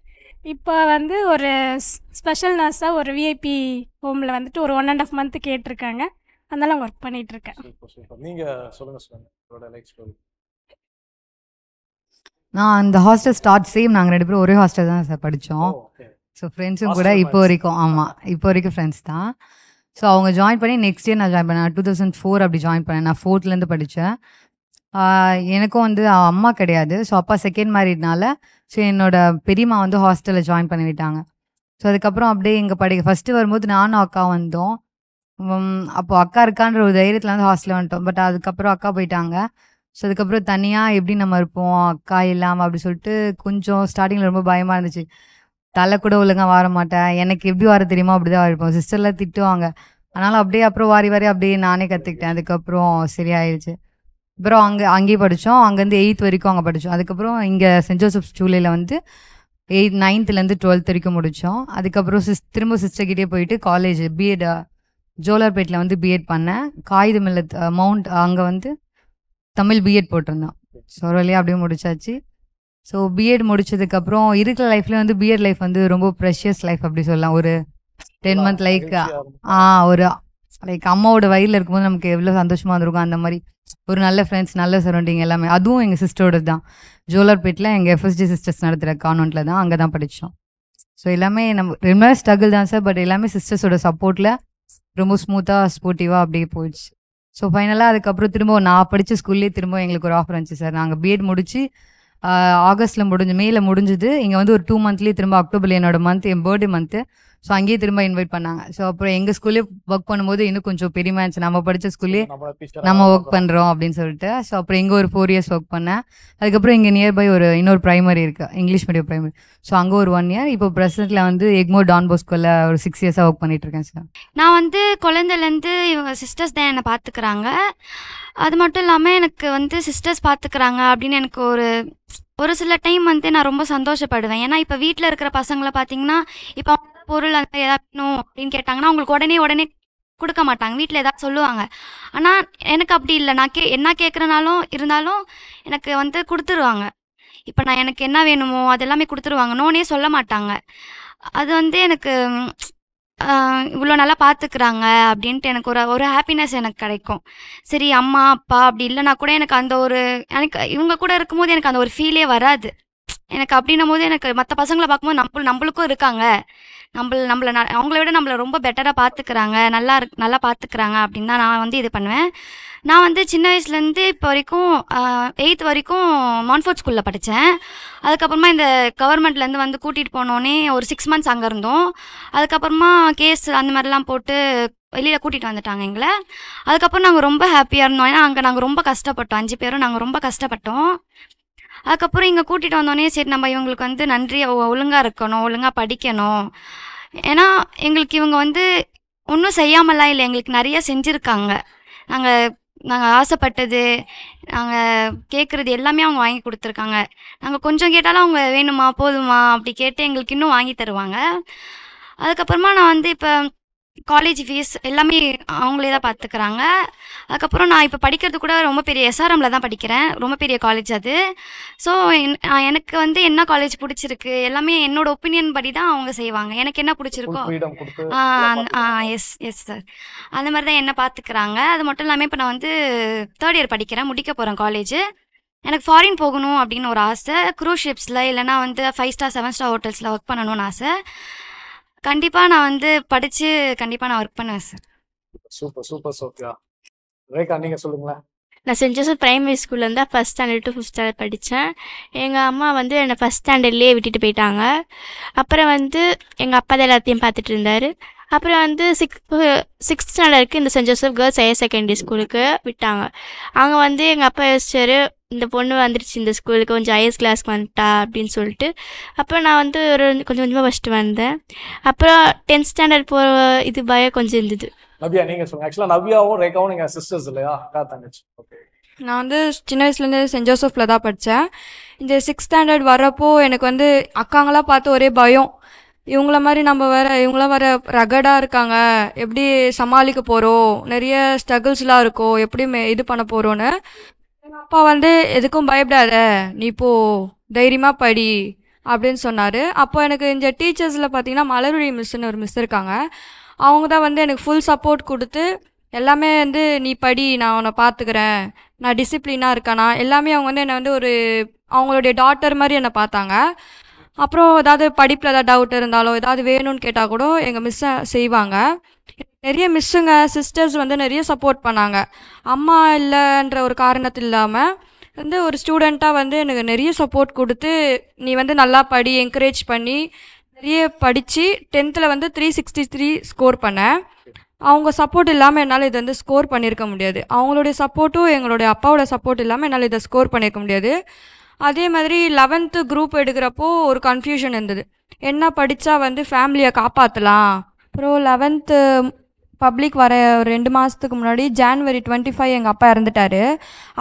இப்போ வந்து ஒரு ஸ்பெஷல் நர்ஸாக ஒரு விஐபி ஹோமில் வந்துட்டு ஒரு 1.5 மந்த் கேட்டிருக்காங்க. அதனால ஒர்க் பண்ணிகிட்ருக்கேன். நீங்கள் சொல்லுங்கள் லைஃப் ஸ்டோரி. நான் அந்த ஹாஸ்டல் ஸ்டார்ட் சேம் நாங்கள் 2 பேரும் ஒரே ஹாஸ்டல் தான் சார் படித்தோம். ஸோ ஃப்ரெண்ட்ஸும் கூட இப்போ வரைக்கும் இப்போ வரைக்கும் ஃப்ரெண்ட்ஸ் தான். ஸோ அவங்க ஜாயின் பண்ணி நெக்ஸ்ட் இயர் நான் ஜாயின் பண்ணேன். 2004 அப்படி ஜாயின் பண்ணேன். நான் 4th படித்தேன். எனக்கும் வந்து அம்மா கிடையாது. ஸோ அப்பா செகண்ட் மேரிட்னால ஸோ என்னோட பெரியம்மா வந்து ஹாஸ்டலில் ஜாயின் பண்ணி விட்டாங்க. ஸோ அதுக்கப்புறம் அப்படியே இங்கே ஃபஸ்ட்டு வரும்போது நானும் அக்கா வந்தோம். அப்போ அக்கா இருக்கான்ற ஒரு தைரியத்தில் வந்து ஹாஸ்டலில் வந்துட்டோம். பட் அதுக்கப்புறம் அக்கா போயிட்டாங்க. ஸோ அதுக்கப்புறம் தனியாக எப்படி நம்ம இருப்போம் அக்கா இல்லாமல் அப்படி சொல்லிட்டு கொஞ்சம் ஸ்டார்டிங்கில் ரொம்ப பயமாக இருந்துச்சு. தலை கூட ஒழுங்காக வர மாட்டேன். எனக்கு எப்படி வர தெரியுமோ அப்படி தான் இருப்போம். சிஸ்டர்லாம் திட்டுவாங்க. அதனால் அப்படியே அப்புறம் வாரி அப்படியே நானே கற்றுக்கிட்டேன். அதுக்கப்புறம் சரியாயிடுச்சு. அப்புறம் அங்கேயே படித்தோம். அங்கேருந்து 8th வரைக்கும் அங்கே படித்தோம். அதுக்கப்புறம் இங்கே சென்ட் ஜோசப்ஸ் ஜூலையில் வந்து 9th 12th வரைக்கும் முடித்தோம். அதுக்கப்புறம் திரும்ப சிஸ்டர்கிட்டே போயிட்டு காலேஜ் பிஎட் ஜோலார்பேட்டில் வந்து பிஎட் பண்ணேன். காகிதம் இல்ல மவுண்ட் அங்கே வந்து தமிழ் பிஎட் போட்டிருந்தோம். ஸோ ஒரு வழியாக அப்படியே முடிச்சாச்சு. ஸோ பிஎட் முடிச்சதுக்கப்புறம் இருக்கிற லைஃப்ல வந்து பிஎட் லைஃப் வந்து ரொம்ப ப்ரெஷியஸ் லைஃப் அப்படி சொல்லலாம். ஒரு 10 month ஒரு அம்மாவோட வயிறில் இருக்கும்போது நமக்கு எவ்வளோ சந்தோஷமாக இருந்திருக்கும். அந்த மாதிரி ஒரு நல்ல ஃப்ரெண்ட்ஸ், நல்ல சரௌண்டிங் எல்லாமே. அதுவும் எங்கள் சிஸ்டரோட தான். ஜோலார்பேட்டில் எங்கள் எஃப்எஸ்டி சிஸ்டர்ஸ் நடத்துகிற கான்வென்ட்டில் தான், அங்கே தான் படித்தோம். ஸோ எல்லாமே நம்ம ரொம்ப ஸ்ட்ரகிள் தான் சார். பட் எல்லாமே சிஸ்டர்ஸோட சப்போர்ட்டில் ரொம்ப ஸ்மூத்தாக ஸ்போர்ட்டிவாக அப்படியே போயிடுச்சு. ஸோ ஃபைனலாக அதுக்கப்புறம் திரும்ப நான் படித்த ஸ்கூல்லேயே திரும்ப எங்களுக்கு ஒரு ஆஃபர் இருந்துச்சு சார். நாங்கள் பிஎட் முடிச்சு ஆகஸ்ட்டில் மேல முடிஞ்சுது. இங்கே வந்து ஒரு 2 monthலேயே திரும்ப அக்டோபரில் என்னோட என் பர்த்டே மந்த்து. ஸோ அங்கேயே திரும்ப இன்வைட் பண்ணாங்க. ஸோ அப்புறம் எங்கள் ஸ்கூல்லே ஒர்க் பண்ணும்போது இன்னும் கொஞ்சம் பெருமையாக இருந்துச்சு. நம்ம படித்த ஸ்கூல்லே நம்ம ஒர்க் பண்ணுறோம் அப்படின்னு சொல்லிட்டு. ஸோ அப்புறம் இங்கே ஒரு 4 years ஒர்க் பண்ணேன். அதுக்கப்புறம் இங்கே நியர்பை இன்னொரு ப்ரைமரி இருக்குது, இங்கிலீஷ் மீடியம் ப்ரைமரி. ஸோ அங்கே ஒரு 1 year. இப்போ ப்ரெசென்ட்டில் வந்து எக்மோர் டான் போஸ்கோவில் ஒரு 6 years ஒர்க் பண்ணிகிட்ருக்கேன் சார். நான் வந்து குழந்தைலேருந்து இவங்க சிஸ்டர்ஸ் தான் என்னை பார்த்துக்கிறாங்க. அது மட்டும் இல்லாமல் எனக்கு வந்து சிஸ்டர்ஸ் பார்த்துக்கிறாங்க அப்படின்னு எனக்கு ஒரு சில டைம் வந்து நான் ரொம்ப சந்தோஷப்படுவேன். ஏன்னா இப்போ வீட்டில் இருக்கிற பசங்களை பார்த்தீங்கன்னா, இப்போ பொருள் அந்த ஏதாவது வேணும் அப்படின்னு கேட்டாங்கன்னா அவங்களுக்கு உடனே கொடுக்க மாட்டாங்க. வீட்டில் ஏதாவது சொல்லுவாங்க. ஆனால் எனக்கு அப்படி இல்லை. நான் என்ன கேட்குறனாலும் இருந்தாலும் எனக்கு வந்து கொடுத்துருவாங்க. இப்போ நான் எனக்கு என்ன வேணுமோ அது எல்லாமே கொடுத்துருவாங்க. நோனே சொல்ல மாட்டாங்க. அது வந்து எனக்கு இவ்வளோ நல்லா பார்த்துக்கிறாங்க அப்படின்ட்டு எனக்கு ஒரு ஹாப்பினஸ் எனக்கு கிடைக்கும். சரி அம்மா அப்பா அப்படி இல்லைனா கூட எனக்கு எனக்கு இவங்க கூட இருக்கும்போது எனக்கு அந்த ஒரு ஃபீலே வராது. எனக்கு அப்படின்னும் போது எனக்கு மற்ற பசங்களை பார்க்கும்போது நம்மளுக்கும் இருக்காங்க, அவங்கள விட நம்மளை ரொம்ப பெட்டராக பார்த்துக்கிறாங்க, நல்லா பார்த்துக்கிறாங்க அப்படின்னு தான் நான் வந்து இது பண்ணுவேன். நான் வந்து சின்ன வயசுலேருந்து இப்போ வரைக்கும் 8th வரைக்கும் மான்ஃபோர்ட் ஸ்கூலில் படித்தேன். அதுக்கப்புறமா இந்த கவர்மெண்ட்லேருந்து வந்து கூட்டிகிட்டு போனோடனே ஒரு 6 months அங்கே இருந்தோம். அதுக்கப்புறமா கேஸ் அந்த மாதிரிலாம் போட்டு வெளியில் கூட்டிகிட்டு வந்துட்டாங்க எங்களை. அதுக்கப்புறம் நாங்கள் ரொம்ப ஹாப்பியாக இருந்தோம். ஏன்னா அங்கே நாங்கள் ரொம்ப கஷ்டப்பட்டோம். 5 பேரும் நாங்கள் ரொம்ப கஷ்டப்பட்டோம். அதுக்கப்புறம் இங்கே கூட்டிகிட்டு வந்தோடனே சரி நம்ம இவங்களுக்கு வந்து ஒழுங்காக இருக்கணும், ஒழுங்காக படிக்கணும். ஏன்னா எங்களுக்கு இவங்க வந்து ஒன்றும் செய்யாமலாம் இல்லை, எங்களுக்கு நிறைய செஞ்சுருக்காங்க. நாங்கள் ஆசைப்பட்டது, நாங்கள் கேட்குறது எல்லாமே அவங்க வாங்கி கொடுத்துருக்காங்க. நாங்கள் கொஞ்சம் கேட்டாலும் அவங்க வேணுமா போதுமா அப்படி கேட்டு எங்களுக்கு இன்னும் வாங்கி தருவாங்க. அதுக்கப்புறமா நான் வந்து இப்போ காலேஜ் ஃபீஸ் எல்லாமே அவங்களே தான் பார்த்துக்கிறாங்க. அதுக்கப்புறம் நான் இப்போ படிக்கிறது கூட ரொம்ப பெரிய SRMல தான் படிக்கிறேன். ரொம்ப பெரிய காலேஜ் அது. ஸோ எனக்கு வந்து என்ன காலேஜ் பிடிச்சிருக்கு எல்லாமே என்னோட ஒப்பீனியன் படி தான் அவங்க செய்வாங்க. எனக்கு என்ன பிடிச்சிருக்கோ எஸ் சார் அந்த மாதிரி தான் என்ன பார்த்துக்கிறாங்க. அது மட்டும் இல்லாமல் இப்போ நான் வந்து 3rd year படிக்கிறேன், முடிக்க போகிறேன் காலேஜ். எனக்கு ஃபாரின் போகணும் அப்படின்னு ஒரு ஆசை. க்ரூஸ் ஷிப்ஸில் இல்லைனா வந்து 5 star 7 star ஹோட்டல்ஸில் ஒர்க் பண்ணணும்னு ஆசை. கண்டிப்பாக நான் வந்து படித்து கண்டிப்பாக நான் ஒர்க் பண்ணுவேன் சார். Super Sofia. ரேகா நீங்கள் சொல்லுங்களேன். நான் சென்ட் ஜோசப் பிரைமரி ஸ்கூல்லேருந்து 1st standard to 5th standard படித்தேன். எங்கள் அம்மா வந்து என்னை 1st standardலேயே விட்டுட்டு போயிட்டாங்க. அப்புறம் வந்து எங்கள் அப்பா தான் எல்லாத்தையும் பார்த்துட்டு இருந்தார். அப்புறம் வந்து 6th standardக்கு இந்த saint Joseph girls higher secondary ஸ்கூலுக்கு விட்டாங்க. அங்கே வந்து எங்கள் அப்பா யோசிச்சார், இந்த பொண்ணு வந்துருச்சு இந்த ஸ்கூலுக்கு, கொஞ்சம் ஹையர்ஸ் கிளாஸ்க்கு வந்துட்டா அப்படின்னு சொல்லிட்டு. அப்புறம் நான் வந்து கொஞ்சம் கொஞ்சமாக ஃபஸ்ட்டு வந்தேன். அப்புறம் 10th standard போகிற இது பயம் கொஞ்சம் இருந்தது. நவ்யா நீங்கள் சொல்லுங்கள். ஆக்சுவலாக நவ்யாவும் ரேகாவும் நீங்கள் சிஸ்டர்ஸ் இல்லையா, அக்கா தங்கச்சி? ஓகே. நான் வந்து சின்ன வயசுலேருந்து சென்ட் ஜோசஃபில் தான் படித்தேன். இந்த 6th standard வர்றப்போ எனக்கு வந்து அக்காங்களாம் பார்த்து ஒரே பயம். இவங்கள மாதிரி நம்ம வேற இவங்களாம் வேற ரகடாக இருக்காங்க, எப்படி சமாளிக்க போகிறோம், நிறைய ஸ்ட்ரகிள்ஸ்லாம் இருக்கோ, எப்படி இது பண்ண போகிறோன்னு. அப்பா வந்து எதுக்கும் பயப்படாத, நீ போ, தைரியமாக படி அப்படின்னு சொன்னார். அப்போ எனக்கு இந்த டீச்சர்ஸில் பார்த்தீங்கன்னா மலர்விழி மிஸ்ன்னு ஒரு மிஸ் இருக்காங்க. அவங்க தான் வந்து எனக்கு ஃபுல் சப்போர்ட் கொடுத்து எல்லாமே வந்து நீ படி, நான் உன்னை பார்த்துக்கிறேன், நான் டிசிப்ளினாக இருக்கானா எல்லாமே அவங்க வந்து என்னை வந்து ஒரு அவங்களுடைய டாட்டர் மாதிரி என்னை பார்த்தாங்க. அப்புறம் ஏதாவது படிப்பில் ஏதாவது டவுட் இருந்தாலோ ஏதாவது வேணும்னு கேட்டால் கூட எங்கள் மிஸ்ஸை செய்வாங்க. நிறைய மிஸ்ஸுங்க சிஸ்டர்ஸ் வந்து நிறைய சப்போர்ட் பண்ணாங்க. அம்மா இல்லைன்ற ஒரு காரணத்தில் இல்லாமல் வந்து ஒரு ஸ்டூடெண்ட்டாக வந்து எனக்கு நிறைய சப்போர்ட் கொடுத்து நீ வந்து நல்லா படி என்கரேஜ் பண்ணி நிறைய படித்து 10th வந்து 363 ஸ்கோர் பண்ணேன். அவங்க சப்போர்ட் இல்லாமல் என்னால் இதை வந்து ஸ்கோர் பண்ணியிருக்க முடியாது. அவங்களுடைய சப்போர்ட்டும் எங்களுடைய அப்பாவோட சப்போர்ட் இல்லாமல் என்னால் இதை ஸ்கோர் பண்ணியிருக்க முடியாது. அதே மாதிரி 11th குரூப் எடுக்கிறப்போ ஒரு கன்ஃபியூஷன் இருந்தது, என்ன படித்தா வந்து ஃபேமிலியை காப்பாற்றலாம். அப்புறம் 11th பப்ளிக் வர ஒரு 2 மாதத்துக்கு முன்னாடி January 25 எங்கள் அப்பா இறந்துட்டார்.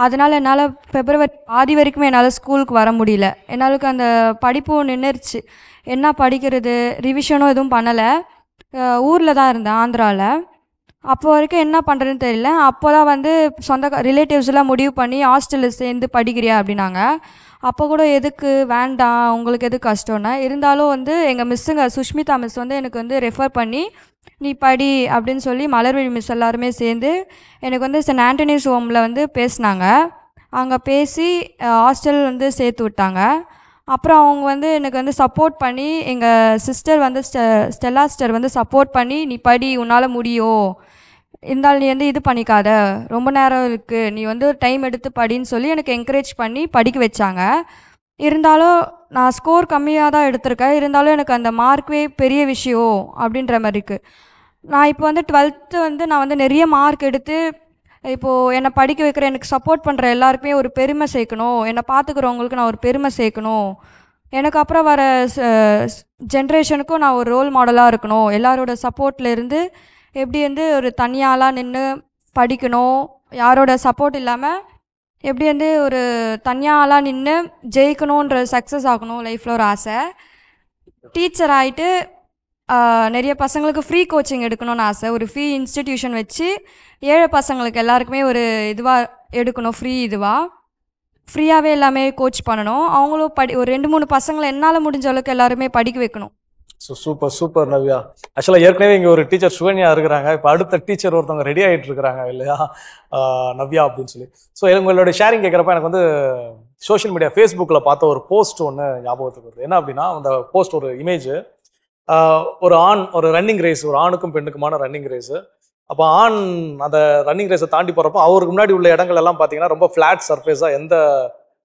அதனால் என்னால் February பாதி வரைக்குமே என்னால் ஸ்கூலுக்கு வர முடியல. என்னாலுக்கு அந்த படிப்பும் நின்றுச்சு. என்ன படிக்கிறது, ரிவிஷனும் எதுவும் பண்ணலை. ஊரில் தான் இருந்தேன், ஆந்திராவில். அப்போ வரைக்கும் என்ன பண்ணுறதுன்னு தெரியல. அப்போ தான் வந்து சொந்த ரிலேட்டிவ்ஸ்லாம் முடிவு பண்ணி ஹாஸ்டலில் சேர்ந்து படிக்கிறியா அப்படின்னாங்க. அப்போ கூட எதுக்கு, வேண்டாம், உங்களுக்கு எது கஷ்டம்னா. இருந்தாலும் வந்து எங்கள் மிஸ்ஸுங்க சுஷ்மிதா மிஸ் வந்து எனக்கு வந்து ரெஃபர் பண்ணி நீ படி அப்படின்னு சொல்லி மலர்விழி மிஸ் எல்லாருமே சேர்ந்து எனக்கு வந்து சென்ட் ஆண்டனிஸ் ஹோமில் வந்து பேசினாங்க. அங்கே பேசி ஹாஸ்டல் வந்து சேர்த்து விட்டாங்க. அப்புறம் அவங்க வந்து எனக்கு வந்து சப்போர்ட் பண்ணி எங்கள் சிஸ்டர் வந்து ஸ்டெல்லா சிஸ்டர் வந்து சப்போர்ட் பண்ணி நீ படி, உன்னால் முடியும், இருந்தாலும் நீ வந்து இது பண்ணிக்காத, ரொம்ப நேரம் இருக்குது, நீ வந்து டைம் எடுத்து படின்னு சொல்லி எனக்கு என்கரேஜ் பண்ணி படிக்க வச்சாங்க. இருந்தாலும் நான் ஸ்கோர் கம்மியாக தான் எடுத்திருக்கேன். இருந்தாலும் எனக்கு அந்த மார்க்கே பெரிய விஷயம் அப்படின்ற மாதிரி இருக்குது. நான் இப்போ வந்து 12th வந்து நான் வந்து நிறைய மார்க் எடுத்து இப்போது என்னை படிக்க வைக்கிற எனக்கு சப்போர்ட் பண்ணுற எல்லாருக்குமே ஒரு பெருமை சேர்க்கணும், என்னை பார்த்துக்கிறவங்களுக்கு நான் ஒரு பெருமை சேர்க்கணும், எனக்கு அப்புறம் வர ஜென்ரேஷனுக்கும் நான் ஒரு ரோல் மாடலாக இருக்கணும், எல்லாரோட சப்போர்ட்டில் இருந்து எப்படி வந்து ஒரு தனியாளாக நின்று படிக்கணும், யாரோட சப்போர்ட் இல்லாமல் எப்படி வந்து ஒரு தனியாளாக நின்று ஜெயிக்கணுன்ற சக்ஸஸ் ஆகணும் லைஃப்பில் ஒரு ஆசை. டீச்சர் ஆகிட்டு நிறைய பசங்களுக்கு ஃப்ரீ கோச்சிங் எடுக்கணும்னு ஆசை. ஒரு ஃப்ரீ இன்ஸ்டிடியூஷன் வச்சு ஏழை பசங்களுக்கு எல்லாருக்குமே ஒரு இதுவாக எடுக்கணும், ஃப்ரீயாகவே எல்லாமே கோச் பண்ணணும். அவங்களும் ஒரு 2-3 பசங்களை என்னால் முடிஞ்ச அளவுக்கு எல்லாருமே படிக்க வைக்கணும். So super Navya. ஆக்சுவலாக ஏற்கனவே இங்கே ஒரு டீச்சர் சுகன்யா இருக்கிறாங்க, இப்போ அடுத்த டீச்சர் ஒருத்தவங்க ரெடி ஆகிட்டு இருக்கிறாங்க இல்லையா, நவ்யா அப்படின்னு சொல்லி. ஸோ உங்களோட ஷேரிங் கேட்குறப்ப எனக்கு வந்து சோஷியல் மீடியா ஃபேஸ்புக்கில் பார்த்த ஒரு போஸ்ட் ஒன்று ஞாபகத்துக்கு வருது. என்ன அப்படின்னா, அந்த போஸ்ட் ஒரு இமேஜ், ஒரு ஆண் ஒரு ரன்னிங் ரேஸ், ஒரு ஆணுக்கும் பெண்ணுக்குமான ரன்னிங் ரேஸு. அப்போ ஆண் அந்த ரன்னிங் ரேஸை தாண்டி போகிறப்போ அவருக்கு முன்னாடி உள்ள இடங்கள் எல்லாம் பார்த்தீங்கன்னா ரொம்ப ஃப்ளாட் சர்ஃபேஸாக, எந்த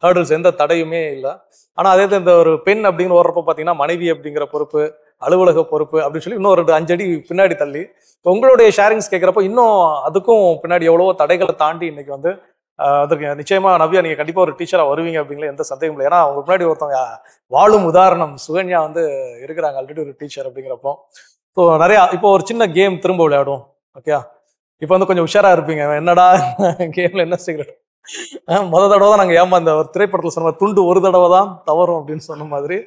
ஹேர்டில்ஸ் எந்த தடையுமே இல்லை. ஆனால் அதே இந்த ஒரு பெண் அப்படின்னு ஓடுறப்போ பார்த்தீங்கன்னா மனைவி அப்படிங்கிற பொறுப்பு, அலுவலக பொறுப்பு அப்படின்னு சொல்லி இன்னும் 2-5 அடி பின்னாடி தள்ளி, உங்களுடைய ஷேரிங்ஸ் கேட்குறப்போ இன்னும் அதுக்கும் பின்னாடி எவ்வளவோ தடைகளை தாண்டி இன்னைக்கு வந்து அதுக்கு நிச்சயமாக நவ்யா நீங்கள் கண்டிப்பாக ஒரு டீச்சராக வருவீங்க அப்படிங்கிற எந்த சந்தேகம் இல்லை. ஏன்னா அவங்க முன்னாடி ஒருத்தவங்க வாழும் உதாரணம் சுகன்யா வந்து இருக்கிறாங்க, ஆல்ரெடி ஒரு டீச்சர் அப்படிங்கிறப்போ. ஸோ நிறையா இப்போ ஒரு சின்ன கேம் திரும்ப விளையாடுவோம், ஓகே? இப்போ வந்து கொஞ்சம் உஷாராக இருப்பீங்க, என்னடா கேமில் என்ன செய்யறது. தடவை தான் நாங்கள் ஏமாந்த ஒரு திரைப்படத்தில் சொன்ன துண்டு ஒரு தடவை தான் தவறும் அப்படின்னு சொன்ன மாதிரி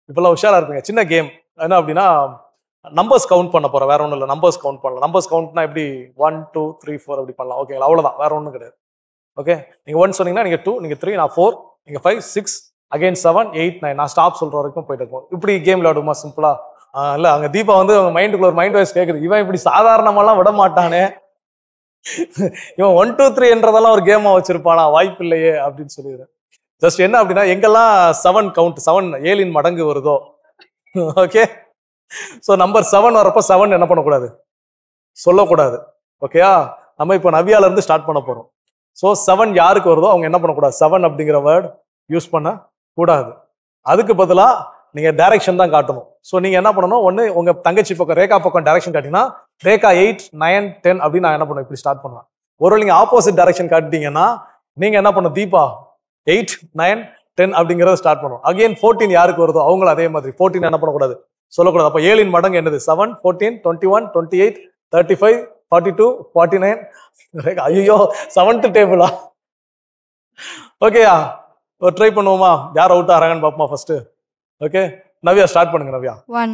இப்போல்லாம் உஷாராக இருப்பீங்க. சின்ன கேம் என்ன அப்படின்னா, நம்பர்ஸ் கவுண்ட் பண்ண போகிறேன், வேற ஒன்றும் இல்லை. நம்பர்ஸ் கவுண்ட் பண்ணலாம். நம்பர்ஸ் கவுண்ட்னா எப்படி 1 2 3 4 அப்படி பண்ணலாம், ஓகேங்களா? அவ்வளோதான், வேற ஒன்றும் கிடையாது. ஓகே, நீங்கள் 1 சொன்னீங்கன்னா நீங்கள் 2, நீங்கள் 3, நான் 4, நீங்கள் 5 6 அகைன் 7 8 9, நான் ஸ்டாப் சொல்கிற வரைக்கும் போயிட்டு இருக்கோம். இப்படி கேம் விளையாடுமா சிம்பிளா? இல்லை, அங்கே தீபா வந்து அவங்க மைண்டுக்குள்ள ஒரு மைண்ட் வாய்ஸ் கேட்குது, இவன் இப்படி சாதாரணமாலாம் விட மாட்டானே, இவன் 1 2 3 என்றதெல்லாம் ஒரு கேமா வச்சிருப்பானா, வாய்ப்பு இல்லையே அப்படின்னு சொல்லிடுறேன். ஜஸ்ட் என்ன அப்படின்னா, எங்கெல்லாம் 7 கவுண்ட் 7 7 மடங்கு வருதோ, ஓகே? ஸோ நம்பர் 7 வரப்போ 7 என்ன பண்ணக்கூடாது, சொல்லக்கூடாது, ஓகேயா? நம்ம இப்போ நவ்யால இருந்து ஸ்டார்ட் பண்ண போறோம். ஸோ 7 யாருக்கு வருதோ அவங்க என்ன பண்ணக்கூடாது, 7 அப்படிங்கிற வேர்ட் யூஸ் பண்ண கூடாது. அதுக்கு பதிலாக நீங்க டைரக்ஷன் தான் காட்டணும். ஸோ நீங்க என்ன பண்ணணும், ஒன்று உங்க தங்கச்சி பக்கம் ரேகா பக்கம் டைரக்ஷன் காட்டினா ரேகா 8 9 10 அப்படின்னு நான் என்ன பண்ணுவேன், இப்படி ஸ்டார்ட் பண்ணுவேன். ஒரு நீங்க ஆப்போசிட் டைரக்ஷன் காட்டிட்டீங்கன்னா நீங்க என்ன பண்ணும், தீபா 8 9 10 அப்படிங்கிறத ஸ்டார்ட் பண்ணும். அகைன் 14 யாருக்கு வருதோ அவங்களும் அதே மாதிரி 14 என்ன பண்ணக்கூடாது, சொல்லக்கூடாது. அப்போ 7 மடங்கு என்னது, 7 14 21 28 35 42 49. ஐயோ 7th டேபிளா? ஓகேயா, ஒரு ட்ரை பண்ணுவோமா, யார் அவுட் ஆறாங்கன்னு பார்ப்போமா ஃபர்ஸ்ட். ஓகே, நவ்யா ஸ்டார்ட் பண்ணுங்க. நவ்யா 1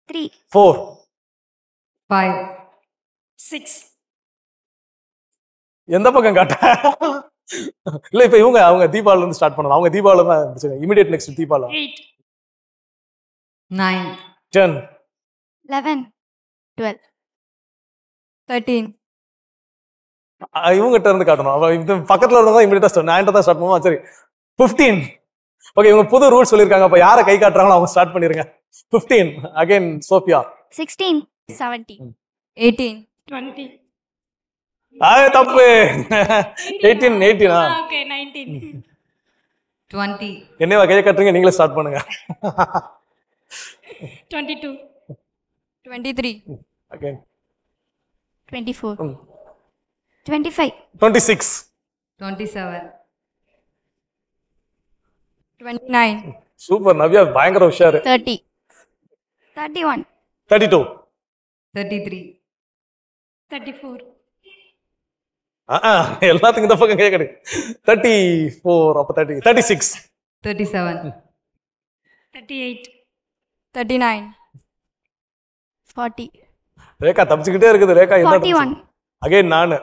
3. 4. 5. 6. எந்த பக்கம் காட்ட? இல்ல இப்ப அவங்க தீபாவளில இருந்து ஸ்டார்ட் பண்ணலாம். அவங்க தீபாவளில தான் இமிடியேட் நெக்ஸ்ட் தீபாவளி. 8. 9. 10. 11. 12. 13. இவங்ககிட்ட இருந்து காட்டணும். அவ இது பக்கத்துல இருந்தவங்க இமிடியேட்டா ஸ்டார்ட். நான் தான் ஸ்டார்ட் பண்ணுவோம். சரி 15. ஓகே, இவங்க புது ரூல்ஸ் சொல்லிருக்காங்க. அப்ப யாரை கை காட்டுறாங்களோ அவங்க ஸ்டார்ட் பண்ணிருங்க. 15. Again Sophia. 16. 17. 18. 20. தப்பு. 18. ஓகே 19. 20. என்னவா கையை காட்டுறீங்க? நீங்களே ஸ்டார்ட் பண்ணுங்க. 22. 23. அகைன் 24. 25. 26. 27. 29. சூப்பர் நவ்யா, பயங்கர உஷாரு. 30. 31. 32. 33. 34. எல்லாத்துக்கும் இந்த பக்கம் கேட்குது. 34. அப்ப 30. 36. 37. 38. 39. 40. ரேகா தப்பிச்சுக்கிட்டே இருக்குது. ரேகா என்ன? 41. அகைன் நானு.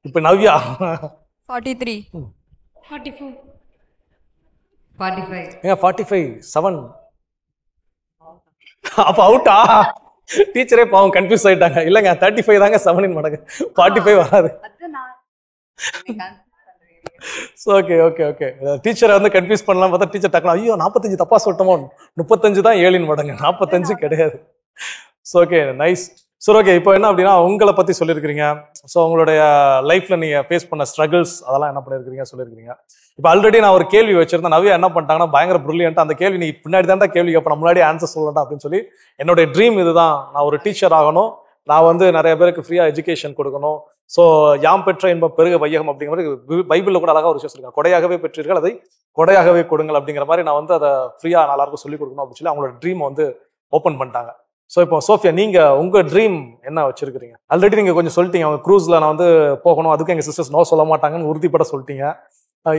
இப்ப நவ்யா. 43. 44. 45. ஏங்க 45. 7. அப்ப அவுட்டா? டீச்சரே பாவம் கன்ஃபியூஸ் ஆயிட்டாங்க. இல்லங்க 35 தாங்க 7 இன் மடங்கு. 45 வராது. Okay okay okay. டீச்சரை வந்து கன்ஃபியூஸ் பண்ணலாம் பார்த்தா டீச்சர் டக்குனு ஐயோ 45 தப்பா சொல்லிட்டோமோ. 35 தான் 7 இன் மடங்கு, 45 கிடையாது. So okay, nice. சரி ஓகே, இப்போ என்ன அப்படின்னா உங்களை பத்தி சொல்லியிருக்கிறீங்க. ஸோ உங்களுடைய லைஃப்ல நீங்க ஃபேஸ் பண்ண ஸ்ட்ரகிள்ஸ் அதெல்லாம் என்ன பண்ணிருக்கீங்க சொல்லியிருக்கிறீங்க. இப்போ ஆல்ரெடி நான் ஒரு கேள்வி வச்சிருந்தேன். நவ்யா என்ன பண்ணிட்டாங்கன்னா பயங்கர பிரில்லியன்ட்டா அந்த கேள்வி நீ பின்னாடி தான் கேள்வி கேட்ப, முன்னாடி ஆன்சர் சொல்லலாம் அப்படின்னு சொல்லி என்னுடைய ட்ரீம் இதுதான். நான் ஒரு டீச்சர் ஆகணும், நான் வந்து நிறைய பேருக்கு ஃப்ரீயா எஜுகேஷன் கொடுக்கணும். ஸோ யாம் பெற்ற இன்பம் பெருக வையகம் அப்படிங்கிற மாதிரி பைபிளில் கூட அழகா ஒரு விஷயம் சொல்லியிருக்காங்க. கொடையாகவே பெற்றீர்கள், அதை கொடையாகவே கொடுங்கள் அப்படிங்கிற மாதிரி நான் வந்து அதை ஃப்ரீயா எல்லாருக்கும் சொல்லிக் கொடுக்கணும் அப்படின்னு சொல்லி அவங்களோட ட்ரீம் வந்து ஓப்பன் பண்ணிட்டாங்க. ஸோ இப்போ சோஃபியா, நீங்க உங்க ட்ரீம் என்ன வச்சிருக்கிறீங்க? ஆல்ரெடி நீங்க கொஞ்சம் சொல்லிட்டீங்க, அவங்க க்ரூஸ்ல நான் வந்து போகணும், அதுக்கு எங்க சிஸ்டர்ஸ் நோ சொல்ல மாட்டாங்கன்னு உறுதிப்பட சொல்லிட்டீங்க.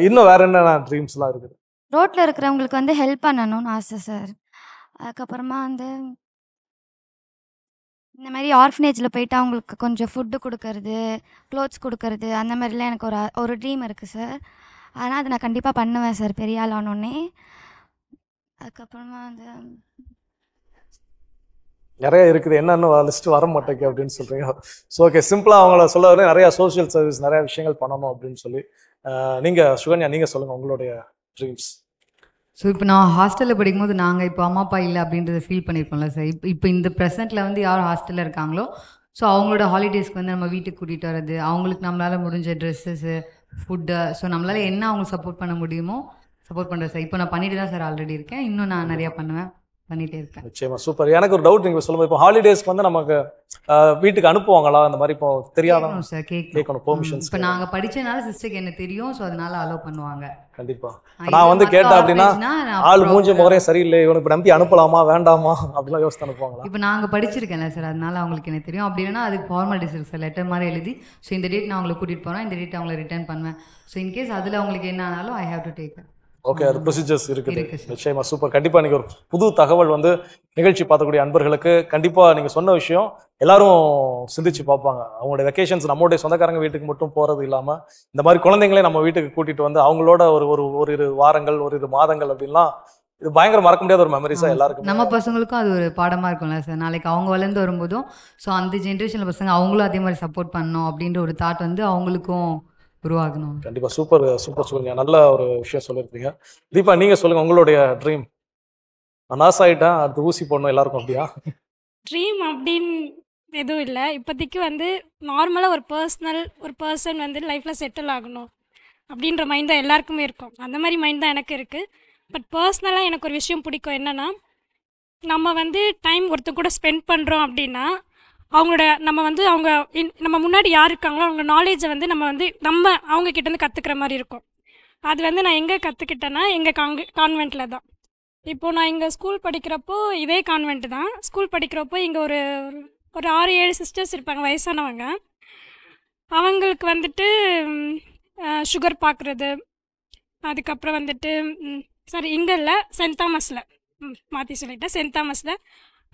இன்னும் வேற என்ன ட்ரீம்ஸ்லாம் இருக்குது? ரோட்டில் இருக்கிறவங்களுக்கு வந்து ஹெல்ப் பண்ணணும்னு ஆசை சார். அதுக்கப்புறமா வந்து இந்த மாதிரி ஆர்ஃபனேஜில் போயிட்டு அவங்களுக்கு கொஞ்சம் ஃபுட்டு கொடுக்கறது, க்ளோத்ஸ் கொடுக்கறது, அந்த மாதிரிலாம் எனக்கு ஒரு ட்ரீம் இருக்குது சார். ஆனால் அதை நான் கண்டிப்பாக பண்ணுவேன் சார் பெரிய ஆள் ஆனோடனே. அதுக்கப்புறமா வந்து நிறைய இருக்குது, என்னன்னு லிஸ்ட் வர மாட்டேங்க அப்படின்னு சொல்றீங்க. ஸோ ஓகே, சிம்பிளா அவங்கள சொல்ல வர நிறைய சோஷியல் சர்வீஸ் நிறைய விஷயங்கள் பண்ணணும் அப்படின்னு சொல்லி நீங்க சுகன்யா நீங்க சொல்லுங்க உங்களுடைய ட்ரீம்ஸ். ஸோ இப்போ நான் ஹாஸ்டலில் படிக்கும்போது நாங்கள் இப்போ அம்மா அப்பா இல்லை அப்படின்றத ஃபீல் பண்ணியிருக்கோம்ல சார். இப்போ இந்த ப்ரெசென்ட்டில் வந்து யார் ஹாஸ்டலில் இருக்காங்களோ ஸோ அவங்களோட ஹாலிடேஸ்க்கு வந்து நம்ம வீட்டுக்கு கூட்டிகிட்டு வர்றது, அவங்களுக்கு நம்மளால் முடிஞ்ச ட்ரெஸ்ஸஸ்ஸு, ஃபுட்டு, ஸோ நம்மளால் என்ன அவங்களுக்கு சப்போர்ட் பண்ண முடியுமோ சப்போர்ட் பண்ணுறேன் சார். இப்போ நான் பண்ணிட்டு தான் சார் ஆல்ரெடி இருக்கேன், இன்னும் நான் நிறையா பண்ணுவேன், பண்ணிகிட்டே இருக்கேன். நிச்சயமா சூப்பர். எனக்கு ஒரு டவுட் நீங்க சொல்லும்போது, இப்போ ஹாலிடேஸ்க்கு வந்து நமக்கு வீட்டுக்கு அனுப்புவாங்களா? அந்த மாதிரி இப்போ தெரியாத சார் கேட்கணும் பெர்மிஷன்ஸ். இப்போ நாங்கள் படித்தனால சிஸ்டருக்கு என்ன தெரியும், ஸோ அதனால அலோவ் பண்ணுவாங்க. கண்டிப்பா. நான் வந்து கேட்டேன் அப்படின்னா ஆள் மூஞ்சி முகரையும் சரியில்லை, இவனுக்கு நம்பி அனுப்பலாமா வேண்டாமா அப்படிலாம் யோசித்து அனுப்புவாங்களா? இப்போ நாங்கள் படிச்சிருக்கேன்ல சார், அதனால அவங்களுக்கு என்ன தெரியும். அப்படின்னா அதுக்கு ஃபார்மாலிட்டிஸ் இருக்குது சார், லெட்டர் மாதிரி எழுதி ஸோ இந்த டேட் நான் அவங்களை கூட்டிகிட்டு போகிறேன், இந்த டேட் அவங்களை ரிட்டர்ன் பண்ணுவேன். ஸோ இன்கேஸ் அதில் அவங்களுக்கு என்ன ஆனாலும் I have to take. Okay, அது ப்ரொசீஜர்ஸ் இருக்குது. நிச்சயமா சூப்பர். கண்டிப்பா நீங்க ஒரு புது தகவல் வந்து நிகழ்ச்சி பார்க்கக்கூடிய அன்பர்களுக்கு கண்டிப்பா நீங்க சொன்ன விஷயம் எல்லாரும் சிந்திச்சு பார்ப்பாங்க. அவங்களுடைய வெக்கேஷன்ஸ் நம்மளுடைய சொந்தக்காரங்க வீட்டுக்கு மட்டும் போறது இல்லாம இந்த மாதிரி குழந்தைங்களே நம்ம வீட்டுக்கு கூட்டிட்டு வந்து அவங்களோட ஒரு இரு வாரங்கள், ஒரு இரு மாதங்கள் அப்படின்லாம் இது பயங்கர மறக்க முடியாத ஒரு மெமரிஸா எல்லாருக்கும். நம்ம பசங்களுக்கும் அது ஒரு பாடமா இருக்கும்ல சார். நாளைக்கு அவங்க வளர்ந்து வரும்போதும் ஸோ அந்த ஜென்ரேஷன்ல பசங்க அவங்களும் அதே மாதிரி சப்போர்ட் பண்ணணும் அப்படின்ற ஒரு தாட் வந்து அவங்களுக்கும் உருவாகணும். கண்டிப்பா சூப்பர் சூப்பர் சொல்லுங்க, நல்ல ஒரு விஷயம் சொல்லியிருக்கீங்க. தீபா நீங்க சொல்லுங்க உங்களுடைய ட்ரீம். நான் நாஸ் ஆயிட்டேன், அடுத்து ஊசி போடணும் எல்லாருக்கும் அப்படியா? ட்ரீம் அப்படின்னு எதுவும் இல்லை. இப்போதைக்கு வந்து நார்மலாக ஒரு பர்சன் வந்து லைஃப்பில் செட்டில் ஆகணும் அப்படின்ற மைண்ட் தான் எல்லாருக்குமே இருக்கும். அந்த மாதிரி மைண்ட் தான் எனக்கு இருக்குது. பட் பர்சனலாக எனக்கு ஒரு விஷயம் பிடிக்கும். என்னென்னா, நம்ம வந்து டைம் ஒருத்தர் கூட ஸ்பெண்ட் பண்ணுறோம் அப்படின்னா நம்ம முன்னாடி யார் இருக்காங்களோ அவங்க நாலேஜை வந்து நம்ம அவங்க கிட்டேருந்து கற்றுக்கிற மாதிரி இருக்கும். அது வந்து நான் எங்கே கற்றுக்கிட்டேன்னா எங்கள் கான்வெண்ட்டில் தான். இப்போது நான் இங்கே ஸ்கூல் படிக்கிறப்போ இதே கான்வெண்ட் தான். ஸ்கூல் படிக்கிறப்போ இங்கே ஒரு 6-7 சிஸ்டர்ஸ் இருப்பாங்க வயசானவங்க. அவங்களுக்கு வந்துட்டு சுகர் பார்க்குறது, அதுக்கப்புறம் வந்துட்டு இங்கே இல்லை சென்ட் தாமஸில் மாற்றி சொல்லிட்டேன். சென்ட் தாமஸில்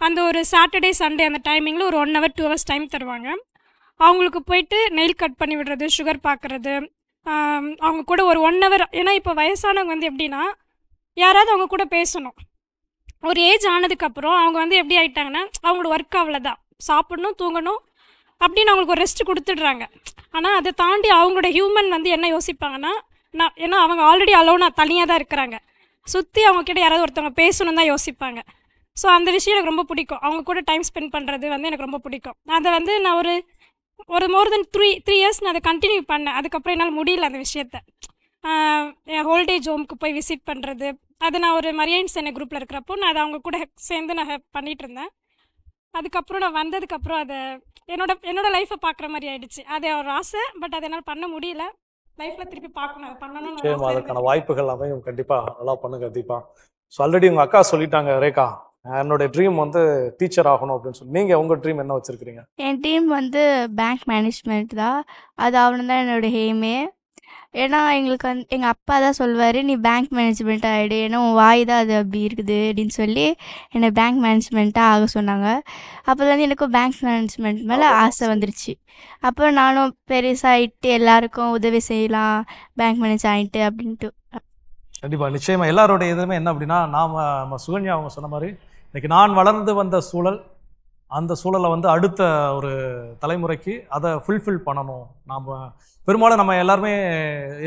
அந்த ஒரு சாட்டர்டே சண்டே அந்த டைமிங்கில் ஒரு 1 hour 2 hours டைம் தருவாங்க. அவங்களுக்கு போயிட்டு நெயில் கட் பண்ணி விடுறது, சுகர் பார்க்குறது, அவங்க கூட ஒரு 1 hour. ஏன்னா இப்போ வயசானவங்க வந்து எப்படின்னா யாராவது அவங்க கூட பேசணும். ஒரு ஏஜ் ஆனதுக்கப்புறம் அவங்க வந்து எப்படி ஆகிட்டாங்கன்னா அவங்களோட ஒர்க் அவ்வளோதான், சாப்பிடணும் தூங்கணும் அப்படின்னு அவங்களுக்கு ஒரு ரெஸ்ட் கொடுத்துடுறாங்க. ஆனால் அதை தாண்டி அவங்களோட ஹியூமன் வந்து என்ன யோசிப்பாங்கன்னா, ஏன்னா அவங்க ஆல்ரெடி அலோனாக தனியாக தான் இருக்கிறாங்க, சுற்றி அவங்கக்கிட்ட யாராவது ஒருத்தவங்க பேசணும் தான் யோசிப்பாங்க. ஸோ அந்த விஷயம் எனக்கு ரொம்ப பிடிக்கும். அவங்க கூட டைம் ஸ்பெண்ட் பண்ணுறது வந்து எனக்கு ரொம்ப பிடிக்கும். அதை வந்து நான் ஒரு மோர் தென் 3 years நான் அதை கண்டினியூ பண்ணேன். அதுக்கப்புறம் என்னால் முடியல அந்த விஷயத்த. என் ஓல்டேஜ் ஹோமுக்கு போய் விசிட் பண்ணுறது, அது நான் ஒரு மரியாயின் சென்னை குரூப்பில் இருக்கிறப்போ நான் அதை அவங்க கூட சேர்ந்து நான் பண்ணிகிட்டு இருந்தேன். அதுக்கப்புறம் நான் வந்ததுக்கப்புறம் அதை என்னோட லைஃப்பை பார்க்குற மாதிரி ஆயிடுச்சு. அது ஒரு ஆசை, பட் அதை என்னால் பண்ண முடியல. லைஃப்பில் திருப்பி பார்க்கணும், அதை பண்ணணும். அதுக்கான வாய்ப்புகள் அமையும், கண்டிப்பாக நல்லா பண்ணுங்க தீபா. ஸோ ஆல்ரெடி உங்கள் அக்கா சொல்லிட்டாங்க, ரேகா என்னோட ட்ரீம் வந்து டீச்சர் ஆகணும் அப்படின்னு சொல்லி. நீங்கள் உங்கள் ட்ரீம் என்ன வச்சுருக்கிறீங்க? என் ட்ரீம் வந்து பேங்க் மேனேஜ்மெண்ட் தான். அது ஆகணும் தான் என்னோடய எய்மே. ஏன்னா எங்களுக்கு வந்து எங்கள் அப்பா தான் சொல்வார், நீ பேங்க் மேனேஜ்மெண்ட் ஆகிடு, ஏன்னா உன் வாய் தான் அது அப்படி இருக்குது அப்படின்னு சொல்லி என்னை பேங்க் மேனேஜ்மெண்ட்டாக ஆக சொன்னாங்க. அப்போதுலேருந்து எனக்கும் பேங்க் மேனேஜ்மெண்ட் மேலே ஆசை வந்துருச்சு. அப்போ நானும் பெருசாகிட்டு எல்லாருக்கும் உதவி செய்யலாம் பேங்க் மேனேஜ் ஆகிட்டு அப்படின்ட்டு. கண்டிப்பாக, நிச்சயமாக. எல்லாரோட எதுவுமே என்ன அப்படின்னா, நம்ம சுகன்யா அவங்க சொன்ன மாதிரி இன்னைக்கு நான் வளர்ந்து வந்த சூழல், அந்த சூழலை வந்து அடுத்த ஒரு தலைமுறைக்கு அதை ஃபுல்ஃபில் பண்ணணும். நாம் பெரும்பாலும் நம்ம எல்லாருமே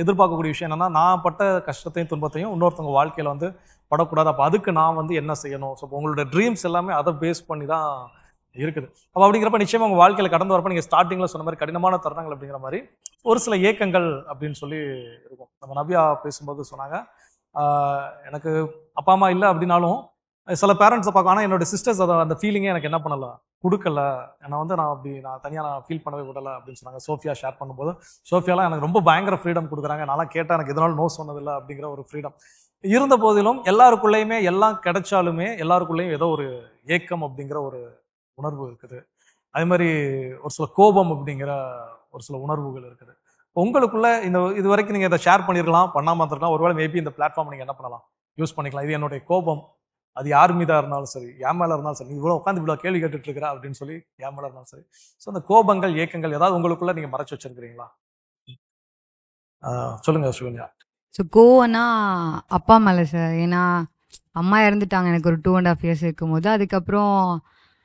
எதிர்பார்க்கக்கூடிய விஷயம் என்னென்னா, நான் பட்ட கஷ்டத்தையும் துன்பத்தையும் இன்னொருத்தவங்க வாழ்க்கையில் வந்து படக்கூடாது. அப்போ அதுக்கு நான் வந்து என்ன செய்யணும்? ஸோ உங்களோட ட்ரீம்ஸ் எல்லாமே அதை பேஸ் பண்ணி தான் இருக்குது. அப்போ அப்படிங்கிறப்ப நிச்சயமாக உங்கள் வாழ்க்கையில் கடந்து வரப்போ நீங்கள் ஸ்டார்டிங்கில் சொன்ன மாதிரி கடினமான தருணங்கள் அப்படிங்கிற மாதிரி ஒரு சில ஏக்கங்கள் அப்படின்னு சொல்லி இருக்கும். நம்ம நபியா பேசும்போது சொன்னாங்க, எனக்கு அப்பா அம்மா இல்லை அப்படின்னாலும் சில பேரண்ட்ஸை பார்க்க, ஆனால் என்னோட சிஸ்டர்ஸ் அந்த ஃபீலிங்கே எனக்கு என்ன பண்ணலை, கொடுக்கல. என்னை வந்து நான் தனியாக ஃபீல் பண்ணவே விடலை அப்படின்னு சொன்னாங்க. சோஃபியா ஷேர் பண்ணும்போது, சோஃபியாலாம் எனக்கு ரொம்ப பயங்கர ஃப்ரீடம் கொடுக்குறாங்க, நான்லாம் கேட்டால் எனக்கு எதனாலும் நோ சொன்னதில்லை அப்படிங்கிற ஒரு ஃப்ரீடம் இருந்த போதிலும் எல்லாருக்குள்ளேயுமே எல்லாம் கிடைச்சாலுமே எல்லாருக்குள்ளேயும் ஏதோ ஒரு ஏக்கம் அப்படிங்கிற ஒரு உணர்வு இருக்குது. அதே மாதிரி ஒரு சில கோபம் அப்படிங்கிற ஒரு சில உணர்வுகள் இருக்குது. உங்களுக்குள்ள இது வரைக்கும் நீங்கள் இதை ஷேர் பண்ணிருக்கலாம், பண்ணாமல் இருந்திருக்கலாம். ஒருவேளை மேபி இந்த பிளாட்ஃபார்ம் நீங்கள் என்ன பண்ணலாம், யூஸ் பண்ணிக்கலாம். இது என்னுடைய கோபம், அது யார் மீதாக இருந்தாலும் சரி, என் மேலே இருந்தாலும் சரி, நீ இவ்வளோ உட்காந்து இவ்வளோ கேள்வி கேட்டுட்டு இருக்கிற அப்படின்னு சொல்லி என் மேலே இருந்தாலும் சரி. ஸோ அந்த கோபங்கள் ஏக்கங்கள் ஏதாவது உங்களுக்குள்ள நீங்கள் மறைச்சு வச்சிருக்கிறீங்களா? சொல்லுங்க சுகன்யா. ஸோ கோவம்னா அப்பா மேலே சார். ஏன்னா அம்மா இறந்துட்டாங்க எனக்கு ஒரு 2.5 years இருக்கும்போது. அதுக்கப்புறம்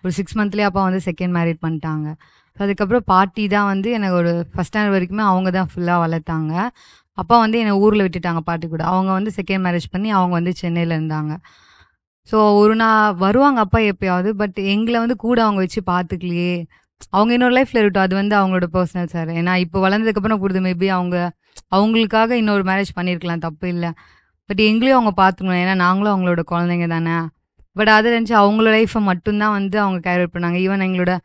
ஒரு 6 monthலேயே அப்பா வந்து செகண்ட் மேரேஜ் பண்ணிட்டாங்க. ஸோ அதுக்கப்புறம் பாட்டி தான் வந்து எனக்கு ஒரு ஃபஸ்ட் ஸ்டாண்டர்ட் வரைக்குமே அவங்க தான் ஃபுல்லாக வளர்த்தாங்க. அப்பா வந்து என்னை ஊரில் விட்டுட்டாங்க பாட்டி கூட. அவங்க வந்து செகண்ட் மேரேஜ் பண்ணி அவங்க வந்து சென்னையில் இருந்தாங்க. ஸோ ஒரு நாள் வருவாங்க அப்பா எப்பயாவது, பட் எங்களை வந்து கூட அவங்க வச்சு பார்த்துக்கலையே. அவங்க இன்னொரு லைஃப்பில் இருக்கட்டும், அது வந்து அவங்களோட பர்சனல் சார். ஏன்னா இப்போ வளர்ந்ததுக்கப்புறம் கொடுத்து மேபி அவங்களுக்காக இன்னொரு மேரேஜ் பண்ணியிருக்கலாம், தப்பு இல்லை. பட் எங்களையும் அவங்க பார்த்துக்கணும், ஏன்னா நாங்களும் அவங்களோட குழந்தைங்க தானே. பட் அதை நினச்சி அவங்களோட லைஃப்பை மட்டும்தான் வந்து அவங்க கேரி பண்ணாங்க. ஈவன் எங்களோட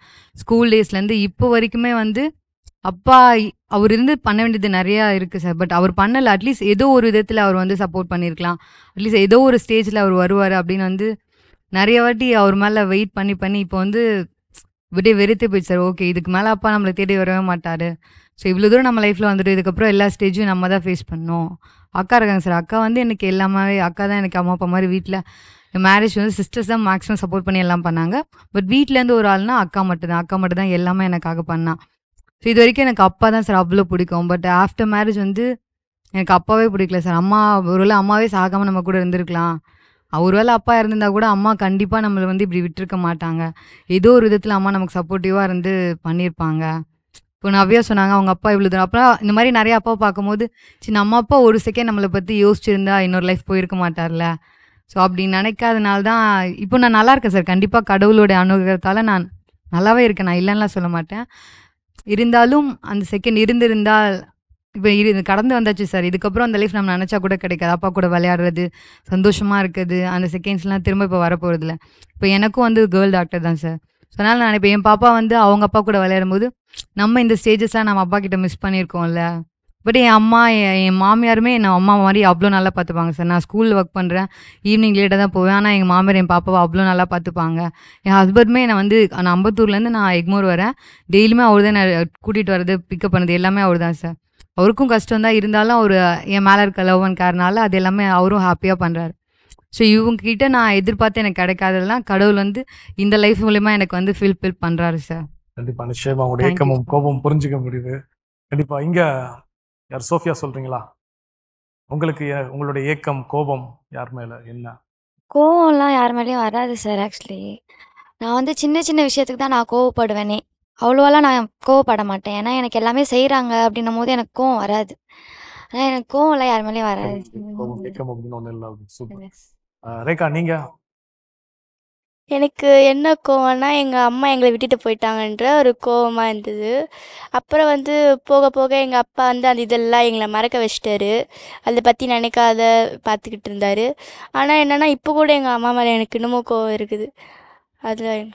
ஸ்கூல் டேஸ்லேருந்து இப்போ வரைக்குமே வந்து அப்பா அவர் இருந்து பண்ண வேண்டியது நிறையா இருக்குது சார். பட் அவர் பண்ணலை. அட்லீஸ்ட் ஏதோ ஒரு விதத்தில் அவர் வந்து சப்போர்ட் பண்ணியிருக்கலாம். அட்லீஸ்ட் ஏதோ ஒரு ஸ்டேஜில் அவர் வருவார் அப்படின்னு வந்து நிறைய வாட்டி அவர் மேலே வெயிட் பண்ணி இப்போ வந்து விடே வெறுத்து போயிடுச்சு சார். ஓகே, இதுக்கு மேலே அப்பா நம்மளை தேடி வரவே மாட்டார். ஸோ இவ்வளோ தூரம் நம்ம லைஃப்பில் வந்துட்டு இதுக்கப்புறம் எல்லா ஸ்டேஜும் நம்ம தான் ஃபேஸ் பண்ணோம். அக்கா இருக்காங்க சார். அக்கா வந்து எனக்கு எல்லாமே, அக்கா தான் எனக்கு அம்மா அப்பா மாதிரி. வீட்டில் மேரேஜ் வந்து சிஸ்டர்ஸ் தான் மேக்ஸிமம் சப்போர்ட் பண்ணி எல்லாம் பண்ணாங்க. பட் வீட்டிலேருந்து ஒரு ஆள்னா அக்கா மட்டும் தான் எல்லாமே எனக்காக பண்ணா. ஸோ இது வரைக்கும் எனக்கு அப்பா தான் சார் அவ்வளோ பிடிக்கும். பட் ஆஃப்டர் மேரேஜ் வந்து எனக்கு அப்பாவே பிடிக்கல சார். ஒருவேளை அம்மாவே சாகாமல் நம்ம கூட இருந்திருக்கலாம். ஒருவேளை அப்பா இருந்திருந்தா கூட அம்மா கண்டிப்பாக நம்மளை வந்து இப்படி விட்டுருக்க மாட்டாங்க. ஏதோ ஒரு விதத்தில் அம்மா நமக்கு சப்போர்ட்டிவாக இருந்து பண்ணியிருப்பாங்க. இப்போ நவ்யா சொன்னாங்க அவங்க அப்பா இவ்வளோ தூரம். அப்புறம் இந்த மாதிரி நிறைய அப்பா பார்க்கும்போது சின்ன அம்மா அப்பா ஒரு செகண்ட் நம்மளை பற்றி யோசிச்சிருந்தா இன்னொரு லைஃப் போயிருக்க மாட்டார்ல. ஸோ அப்படி நினைக்காதனால தான் இப்போ நான் நல்லா இருக்கேன் சார். கண்டிப்பாக கடவுளோட அனுகிரகத்தால் நான் நல்லாவே இருக்கேன், நான் இல்லைன்னா சொல்ல மாட்டேன். இருந்தாலும் அந்த செகண்ட் இருந்திருந்தால் இப்போ கடந்து வந்தாச்சு சார். இதுக்கப்புறம் அந்த லைஃப் நம்ம நினச்சா கூட கிடைக்காது. அப்பா கூட விளையாடுறது, சந்தோஷமாக இருக்குது, அந்த செகண்ட்ஸ்லாம் திரும்ப இப்போ வரப்போகிறதில்ல. இப்போ எனக்கும் வந்து கேர்ள் டாக்டர் தான் சார். ஸோ அதனால் நான் இப்போ என் பாப்பா வந்து அவங்க அப்பா கூட விளையாடும்போது நம்ம இந்த ஸ்டேஜஸ்லாம் நம்ம அப்பா கிட்ட மிஸ் பண்ணியிருக்கோம்ல. பட் என் மாமியாருமே என் அம்மா மாதிரி அவ்வளோ நல்லா பார்த்துப்பாங்க சார். நான் ஸ்கூலில் ஒர்க் பண்ணுறேன், ஈவினிங் லேட்டாக தான் போவேன். ஆனால் எங்கள் மாமியார் என் பாப்பாவை அவ்வளோ நல்லா பார்த்துப்பாங்க. என் ஹஸ்பண்டுமே நான் அம்பத்தூர்லேருந்து நான் எக்மோர் வரேன், டெய்லியுமே அவர் தான் நான் கூட்டிகிட்டு வர்றது, பிக்கப் பண்ணது எல்லாமே அவர் தான் சார். அவருக்கும் கஷ்டம் தான், இருந்தாலும் அவர் என் மேலே இருக்க லவ் அண்ட் கேர்னால அது எல்லாமே அவரும் ஹாப்பியாக பண்ணுறாரு. ஸோ இவங்க கிட்ட நான் எதிர்பார்த்து எனக்கு கிடைக்காததெல்லாம் கடவுள் வந்து இந்த லைஃப் மூலயமா எனக்கு வந்து ஃபில் பண்ணுறாரு சார். கண்டிப்பா நிச்சயமா உங்களுடைய Thank you, ஏக்கமும் sir. கோபமும் புரிஞ்சுக்க முடியுது. கண்டிப்பா இங்க யார் சோஃபியா சொல்றீங்களா? உங்களுக்கு உங்களுடைய ஏக்கம் கோபம் யார் மேல என்ன? கோவம்லாம் யார் மேலேயும் வராது சார். ஆக்சுவலி நான் வந்து சின்ன சின்ன விஷயத்துக்கு தான் நான் கோவப்படுவேனே. அவ்வளோவெல்லாம் நான் கோவப்பட மாட்டேன். ஏன்னா எனக்கு எல்லாமே செய்கிறாங்க அப்படின்னும் போது எனக்கு கோவம் வராது. ஆனால் எனக்கு கோவம்லாம் யார் மேலேயும் வராது. கோபம் ஏக்கம் அப்படின்னு ஒண்ணு இல்லை. சூப்பர். ரேகா நீங்க? எனக்கு என்ன கோவம்னா எங்கள் அம்மா எங்களை விட்டுட்டு போயிட்டாங்கன்ற ஒரு கோவமாக இருந்தது. அப்புறம் வந்து போக போக எங்கள் அப்பா வந்து அந்த இதெல்லாம் எங்களை மறக்க வச்சிட்டாரு. அதை பற்றி நினைக்காத பார்த்துக்கிட்டு இருந்தார். ஆனால் என்னென்னா இப்போ கூட எங்கள் அம்மா மேலே எனக்கு இன்னமும் கோவம் இருக்குது. அதில்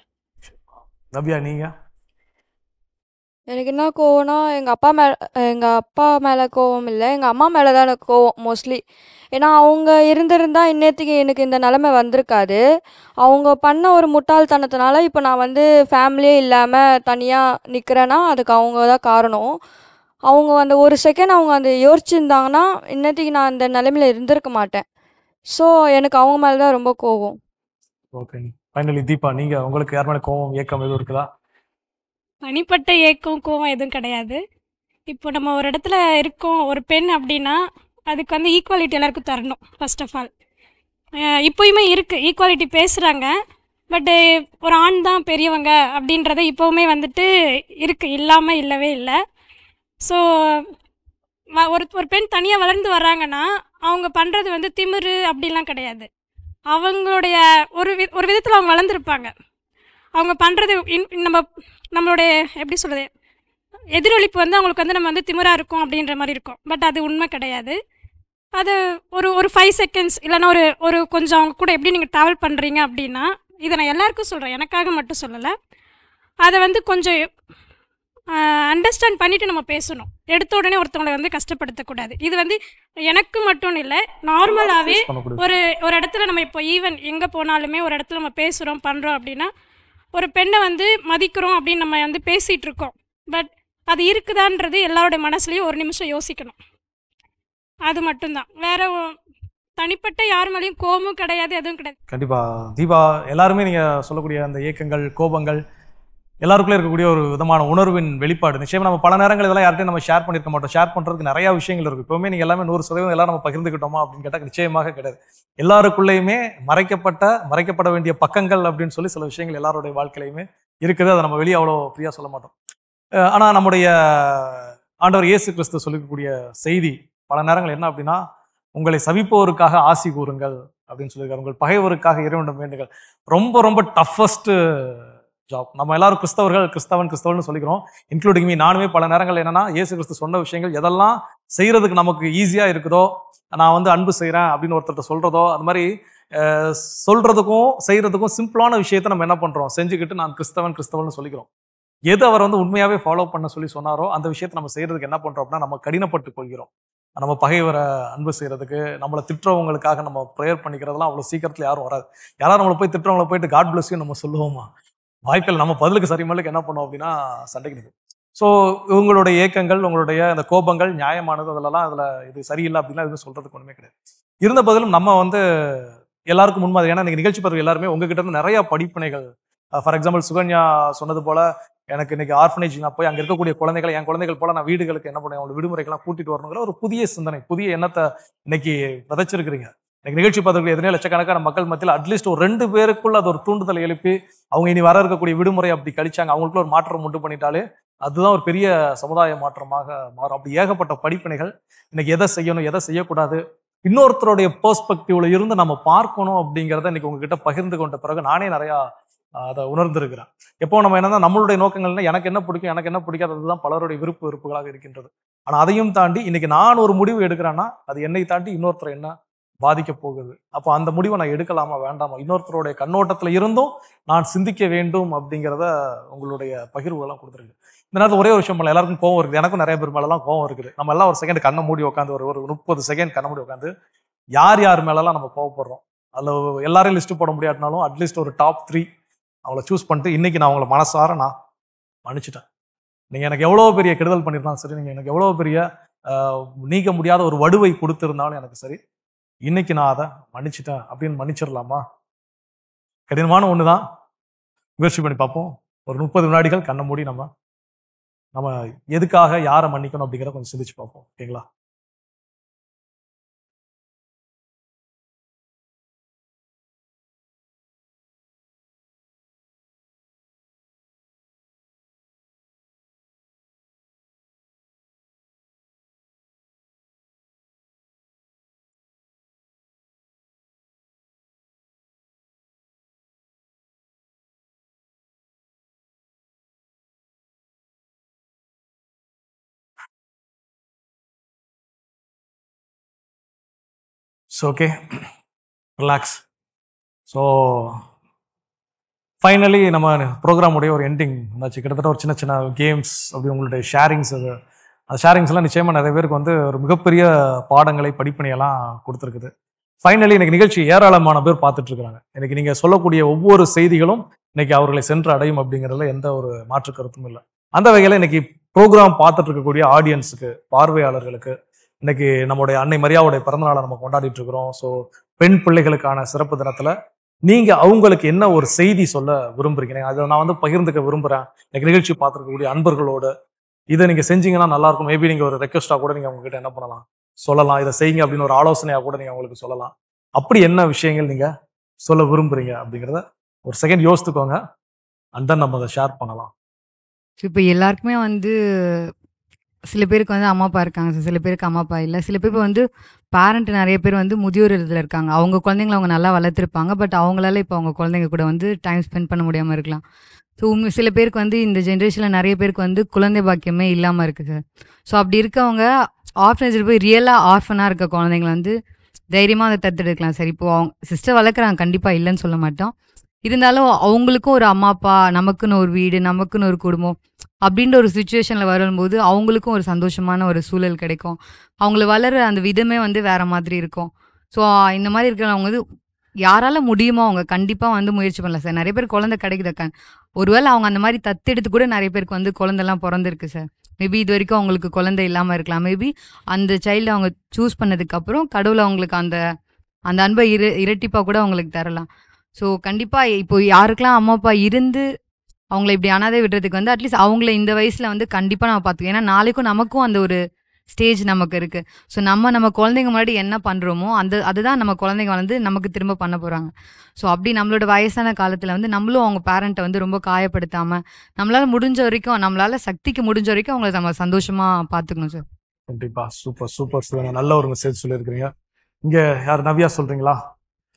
நவ்யா நீங்க? எனக்கு என்ன கோவம்னா எங்கள் அப்பா மேலே கோவம் இல்லை, எங்கள் அம்மா மேலே தான் எனக்கு கோவம் மோஸ்ட்லி. ஏன்னா அவங்க இருந்திருந்தா இன்னத்துக்கு எனக்கு இந்த நிலைமை வந்திருக்காது. அவங்க பண்ண ஒரு முட்டாள்தனத்தினால இப்போ நான் வந்து ஃபேமிலியே இல்லாமல் தனியாக நிற்கிறேன்னா அதுக்கு அவங்க தான் காரணம். அவங்க அந்த ஒரு செகண்ட் அவங்க அந்த யோசிச்சிருந்தாங்கன்னா இன்னத்துக்கு நான் அந்த நிலைமையில இருந்திருக்க மாட்டேன். ஸோ எனக்கு அவங்க மேலே தான் ரொம்ப கோவம். ஓகே. ஃபைனலி தீபா நீங்க, உங்களுக்கு யார் மேல கோவம் ஏக்கம் எதுவும் இருக்குதா? தனிப்பட்ட ஏக்கம் கோவம் எதுவும் கிடையாது. இப்போ நம்ம ஒரு இடத்துல இருக்கோம், ஒரு பெண் அப்படின்னா அதுக்கு வந்து ஈக்குவாலிட்டி எல்லாருக்கும் தரணும் ஃபர்ஸ்ட் ஆஃப் ஆல். இப்போயுமே இருக்குது, ஈக்குவாலிட்டி பேசுகிறாங்க. பட்டு ஒரு ஆண் தான் பெரியவங்க அப்படின்றத இப்போவுமே வந்துட்டு இருக்குது, இல்லாமல் இல்லவே இல்லை. ஸோ ஒரு பெண் தனியாக வளர்ந்து வர்றாங்கன்னா அவங்க பண்ணுறது வந்து திமிரு அப்படிலாம் கிடையாது. அவங்களுடைய ஒரு விதத்தில் அவங்க வளர்ந்துருப்பாங்க. அவங்க பண்ணுறது நம்மளுடைய எப்படி சொல்கிறது, எதிரொலிப்பு வந்து அவங்களுக்கு வந்து நம்ம வந்து திமிராக இருக்கும் அப்படின்ற மாதிரி இருக்கும். பட் அது உண்மை கிடையாது. அது ஒரு 5 செகண்ட்ஸ் இல்லைன்னா ஒரு கொஞ்சம் அவங்க கூட எப்படி நீங்கள் ட்ராவல் பண்ணுறீங்க அப்படின்னா, இதை நான் எல்லாருக்கும் சொல்கிறேன், எனக்காக மட்டும் சொல்லலை. அதை வந்து கொஞ்சம் அண்டர்ஸ்டாண்ட் பண்ணிவிட்டு நம்ம பேசணும். எடுத்த உடனே ஒருத்தவங்களை வந்து கஷ்டப்படுத்தக்கூடாது. இது வந்து எனக்கு மட்டும் இல்லை, நார்மலாகவே ஒரு இடத்துல நம்ம இப்போ ஈவன் எங்கே போனாலுமே ஒரு இடத்துல நம்ம பேசுகிறோம் பண்ணுறோம் அப்படின்னா ஒரு பெண்ணை வந்து மதிக்கிறோம் அப்படின்னு நம்ம வந்து பேசிகிட்டு இருக்கோம். பட் அது இருக்குதான்றது எல்லாரோடைய மனசுலையும் ஒரு நிமிஷம் யோசிக்கணும். அது மட்டும்தான். வேற தனிப்பட்ட யார் மேலேயும் கோபமும் கிடையாது, எதுவும் கிடையாது. கண்டிப்பா தீபா, எல்லாருமே நீங்க சொல்லக்கூடிய அந்த ஏக்கங்கள் கோபங்கள் எல்லாருக்குள்ளே இருக்கக்கூடிய ஒரு விதமான உணர்வின் வெளிப்பாடு. நிச்சயமா நம்ம பல நேரங்கள் இதெல்லாம் யார்ட்டையும் நம்ம ஷேர் பண்ணியிருக்க மாட்டோம். ஷேர் பண்ணுறதுக்கு நிறைய விஷயங்கள் இருக்குது. இப்போவுமே நீங்கள் எல்லாமே 100% எல்லாரும் நம்ம பகிர்ந்துக்கிட்டோமா அப்படின்னு கேட்டால் நிச்சயமாக கிடையாது. எல்லாருக்குள்ளேயுமே மறைக்கப்பட வேண்டிய பக்கங்கள் அப்படின்னு சொல்லி சில விஷயங்கள் எல்லாருடைய வாழ்க்கையிலையுமே இருக்குது. அதை நம்ம வெளியே அவ்வளோ ஃப்ரீயாக சொல்ல மாட்டோம். ஆனால் நம்முடைய ஆண்டவர் இயேசு கிறிஸ்து சொல்லக்கூடிய செய்தி பல நேரங்கள் என்ன அப்படின்னா, உங்களை சபிப்போருக்காக ஆசி கூறுங்கள் அப்படின்னு சொல்லியிருக்காரு. உங்கள் பகைவருக்காக இறைவனிடம் வேண்டுங்கள். ரொம்ப ரொம்ப டஃபஸ்ட் ஜாப். நம்ம எல்லாரும் கிறிஸ்தவன் சொல்லிக்கிறோம், இன்க்ளூடிங் மீ. நானுமே பல நேரங்கள் என்னன்னா, இயேசு கிறிஸ்து சொன்ன விஷயங்கள் எதெல்லாம் செய்யறதுக்கு நமக்கு ஈஸியா இருக்குதோ, நான் வந்து அன்பு செய்யறேன் அப்படின்னு ஒருத்தர்கிட்ட சொல்றதோ, அது மாதிரி சொல்றதுக்கும் செய்யறதுக்கும் சிம்பிளான விஷயத்த நம்ம என்ன பண்றோம், செஞ்சுக்கிட்டு நான் கிறிஸ்தவன் சொல்லிக்கிறோம். எது அவர் வந்து உண்மையாவே ஃபாலோ பண்ண சொல்லி சொன்னாரோ அந்த விஷயத்த நம்ம செய்யறதுக்கு என்ன பண்றோம் அப்படின்னா, நம்ம கடினப்பட்டு கொள்கிறோம். நம்ம பகைவரை அன்பு செய்யறதுக்கு, நம்மளை திட்டுறவங்களுக்காக நம்ம ப்ரேயர் பண்ணிக்கிறதெல்லாம் அவ்வளோ சீக்கிரத்தில் யாரும் வராது. யாராவது நம்மளை போய் திட்டுறவங்களை போயிட்டு காட் பிளஸ் யூ நம்ம சொல்லுவோமா? வாய்ப்பில் நம்ம பதிலுக்கு சரிமலுக்கு என்ன பண்ணோம் அப்படின்னா சண்டைக்கு நிற்கும். ஸோ உங்களுடைய ஏக்கங்கள், உங்களுடைய அந்த கோபங்கள் நியாயமானது, அதிலலாம் அதில் இது சரியில்லை அப்படின்னா எதுவும் சொல்றதுக்கு ஒன்றுமே கிடையாது. இருந்த பதிலும் நம்ம வந்து எல்லாருக்கும் முன்மாதிரி. ஏன்னா இன்னைக்கு நிகழ்ச்சி பார்த்து எல்லாருமே உங்ககிட்ட இருந்து நிறைய படிப்பினைகள், ஃபார் எக்ஸாம்பிள் சுகன்யா சொன்னது போல, எனக்கு இன்னைக்கு ஆர்ஃபனேஜ் நான் போய் அங்கே இருக்கக்கூடிய குழந்தைகளை என் குழந்தைகள் போல நான் வீடுகளுக்கு என்ன பண்ணுவேன், அவங்களோட விடுமுறைக்கெல்லாம் கூட்டிட்டு வரணுங்கிற ஒரு புதிய சிந்தனை, புதிய எண்ணத்தை இன்னைக்கு விதைச்சிருக்கிறீங்க. இன்னைக்கு நிகழ்ச்சி பார்த்துக்கூடிய எத்தனையோ லட்சக்கணக்கான மக்கள் மத்தியில் அட்லீஸ்ட் ஒரு 2 பேருக்குள்ள அது ஒரு தூண்டுதலை எழுப்பி அவங்க இனி வர இருக்கக்கூடிய விடுமுறை அப்படி கழிச்சாங்க, அவங்களுக்குள்ள ஒரு மாற்றம் உண்டு பண்ணிட்டாலே அதுதான் ஒரு பெரிய சமுதாய மாற்றமாக மாறும். அப்படி ஏகப்பட்ட படிப்பினைகள் இன்னைக்கு எதை செய்யணும் எதை செய்யக்கூடாது, இன்னொருத்தருடைய பெர்ஸ்பெக்டிவ்ல இருந்து நம்ம பார்க்கணும் அப்படிங்கிறத இன்னைக்கு உங்ககிட்ட பகிர்ந்து கொண்ட பிறகு நானே நிறையா அதை உணர்ந்திருக்கிறேன். எப்போ நம்ம என்னன்னா, நம்மளுடைய நோக்கங்கள்னா எனக்கு என்ன பிடிக்கும் எனக்கு என்ன பிடிக்காது, அதுதான் பலருடைய விருப்பு வெறுப்புகளாக இருக்கின்றது. ஆனா அதையும் தாண்டி இன்னைக்கு நான் ஒரு முடிவு எடுக்கிறேன்னா அது என்னை தாண்டி இன்னொருத்தர் என்ன பாதிக்க போகுது, அப்போ அந்த முடிவை நான் எடுக்கலாமா வேண்டாமா, இன்னொருத்தருடைய கண்ணோட்டத்துல இருந்தும் நான் சிந்திக்க வேண்டும் அப்படிங்கிறத உங்களுடைய பகிர்வுகள்லாம் கொடுத்துருக்கு. இந்த நேரத்தில் ஒரே ஒரு விஷயம் பண்ணல, எல்லாருக்கும் கோவம் இருக்குது, எனக்கும் நிறைய பேர் மேலெல்லாம் கோவம் இருக்குது. நம்ம எல்லாம் ஒரு செகண்ட் கண்ணை மூடி உட்காந்து ஒரு 30 செகண்ட் கண்ணை மூடி உட்காந்து யார் மேலெல்லாம் நம்ம கோவப்படுறோம், அதில் எல்லாரையும் லிஸ்ட் போட முடியாட்டினாலும் அட்லீஸ்ட் ஒரு டாப் 3 அவங்கள சூஸ் பண்ணிட்டு இன்னைக்கு நான் அவங்கள மனசார நான் மன்னிச்சிட்டேன். நீங்க எனக்கு எவ்வளவு பெரிய கெடுதல் பண்ணியிருந்தாலும் சரி, நீங்க எனக்கு எவ்வளவு பெரிய நீக்க முடியாத ஒரு வடுவை கொடுத்திருந்தாலும் எனக்கு சரி, இன்னைக்கு நான் அதை மன்னிச்சிட்டேன் அப்படின்னு மன்னிச்சிடலாமா? கடினமான ஒண்ணுதான். முயற்சி பண்ணி பார்ப்போம். ஒரு 30 வினாடிகள் கண்ணை மூடி நம்ம எதுக்காக யாரை மன்னிக்கணும் அப்படிங்கிறத கொஞ்சம் சிந்திச்சு பார்ப்போம். ஓகேங்களா? So okay, relax. So finally நம்ம ப்ரோக்ராமுடைய ஒரு எண்டிங் வந்தாச்சு. கிட்டத்தட்ட ஒரு சின்ன சின்ன கேம்ஸ் அப்படி உங்களுடைய ஷேரிங்ஸ், அந்த ஷேரிங்ஸ்லாம் நிச்சயமாக நிறைய பேருக்கு வந்து ஒரு மிகப்பெரிய பாடங்களை படிப்பினையெல்லாம் கொடுத்துருக்குது. ஃபைனலி இன்னைக்கு நிகழ்ச்சி ஏராளமான பேர் பார்த்துட்டு இருக்கிறாங்க. இன்னைக்கு நீங்கள் சொல்லக்கூடிய ஒவ்வொரு செய்திகளும் இன்னைக்கு அவர்களை சென்று அடையும் அப்படிங்கிறதுல எந்த ஒரு மாற்று கருத்தும் இல்லை. அந்த வகையில் இன்னைக்கு ப்ரோக்ராம் பார்த்துட்டு இருக்கக்கூடிய ஆடியன்ஸுக்கு, பார்வையாளர்களுக்கு இன்னைக்கு நம்முடைய அன்னை மரியாவுடைய பிறந்தநாளை நம்ம கொண்டாடிட்டு இருக்கிறோம். ஸோ பெண் பிள்ளைகளுக்கான சிறப்பு தினத்துல நீங்க அவங்களுக்கு என்ன ஒரு செய்தி சொல்ல விரும்புறீங்க? அதை நான் வந்து பகிர்ந்துக்க விரும்புறேன் இன்னைக்கு நிகழ்ச்சி பார்த்துருக்கக்கூடிய அன்பர்களோடு. இதை நீங்க செஞ்சீங்கன்னா நல்லா இருக்கும். மேபி நீங்க ஒரு ரெக்வஸ்டா கூட நீங்க அவங்க கிட்ட என்ன பண்ணலாம், சொல்லலாம். இதை செய்யுங்க அப்படின்னு ஒரு ஆலோசனையா கூட நீங்க அவங்களுக்கு சொல்லலாம். அப்படி என்ன விஷயங்கள் நீங்க சொல்ல விரும்புறீங்க அப்படிங்கிறத ஒரு செகண்ட் யோசித்துக்கோங்க. அண்ட் தென் நம்ம அதை ஷேர் பண்ணலாம். இப்போ எல்லாருக்குமே வந்து சில பேருக்கு வந்து அம்மா அப்பா இருக்காங்க சார், சில பேருக்கு அம்மா அப்பா இல்லை. சில பேருக்கு வந்து பேரண்ட் நிறைய பேர் வந்து முதியோர் இதில் இருக்காங்க. அவங்க குழந்தைங்கள அவங்க நல்லா வளர்த்துருப்பாங்க. பட் அவங்களால இப்போ அவங்க குழந்தைங்க கூட வந்து டைம் ஸ்பெண்ட் பண்ண முடியாமல் இருக்கலாம். ஸோ சில பேருக்கு வந்து இந்த ஜென்ரேஷனில் நிறைய பேருக்கு வந்து குழந்தை பாக்கியமே இல்லாமல் இருக்குது சார். ஸோ அப்படி இருக்கவங்க ஆர்ஃபனேஜில் போய் ரியலாக ஆர்ஃபனாக இருக்க குழந்தைங்கள வந்து தைரியமாக அதை தத்தெடுக்கலாம் சார். இப்போது அவங்க சிஸ்டர் வளர்க்குறாங்க, கண்டிப்பாக இல்லைன்னு சொல்ல மாட்டோம். இருந்தாலும் அவங்களுக்கும் ஒரு அம்மா அப்பா, நமக்குன்னு ஒரு வீடு, நமக்குன்னு ஒரு குடும்பம் அப்படின்ற ஒரு சுச்சுவேஷனில் வரும்போது அவங்களுக்கும் ஒரு சந்தோஷமான ஒரு சூழல் கிடைக்கும். அவங்கள வளர அந்த விதமே வந்து வேற மாதிரி இருக்கும். ஸோ இந்த மாதிரி இருக்கிறவங்க வந்து யாரால முடியுமோ அவங்க கண்டிப்பாக வந்து முயற்சி பண்ணலாம் சார். நிறைய பேர் குழந்தை கிடைக்குது. ஒருவேளை அவங்க அந்த மாதிரி தத்தெடுத்து கூட நிறைய பேருக்கு வந்து குழந்தைலாம் பிறந்திருக்கு சார். மேபி இது வரைக்கும் அவங்களுக்கு குழந்தை இல்லாமல் இருக்கலாம். மேபி அந்த சைல்டு அவங்க சூஸ் பண்ணதுக்கப்புறம் கடவுள் அவங்களுக்கு அந்த அந்த அன்பை இரட்டிப்பாக கூட அவங்களுக்கு தரலாம். ஸோ கண்டிப்பாக இப்போ யாருக்கெல்லாம் அம்மா அப்பா இருந்து அவங்கள இப்படி அனாதை விடுறதுக்கு வந்து அட்லீஸ்ட் அவங்கள இந்த வயசில் வந்து கண்டிப்பாக நம்ம பார்த்துக்கோம். ஏன்னா நாளைக்கும் நமக்கும் அந்த ஒரு ஸ்டேஜ் நமக்கு இருக்குது. ஸோ நம்ம குழந்தைங்க முன்னாடி என்ன பண்ணுறோமோ அதுதான் நம்ம குழந்தைங்க வந்து நமக்கு திரும்ப பண்ண போகிறாங்க. ஸோ அப்படி நம்மளோட வயசான காலத்தில் வந்து நம்மளும் அவங்க பேரண்ட்டை வந்து ரொம்ப காயப்படுத்தாமல் நம்மளால் முடிஞ்ச வரைக்கும், நம்மளால் சக்திக்கு முடிஞ்ச வரைக்கும் அவங்கள நம்ம சந்தோஷமாக பார்த்துக்கணும் சார். கண்டிப்பாக. சூப்பர் சூப்பர் சார், நல்ல ஒரு மெசேஜ் சொல்லியிருக்கிறீங்க. இங்கே யார் நவ்யா சொல்கிறீங்களா?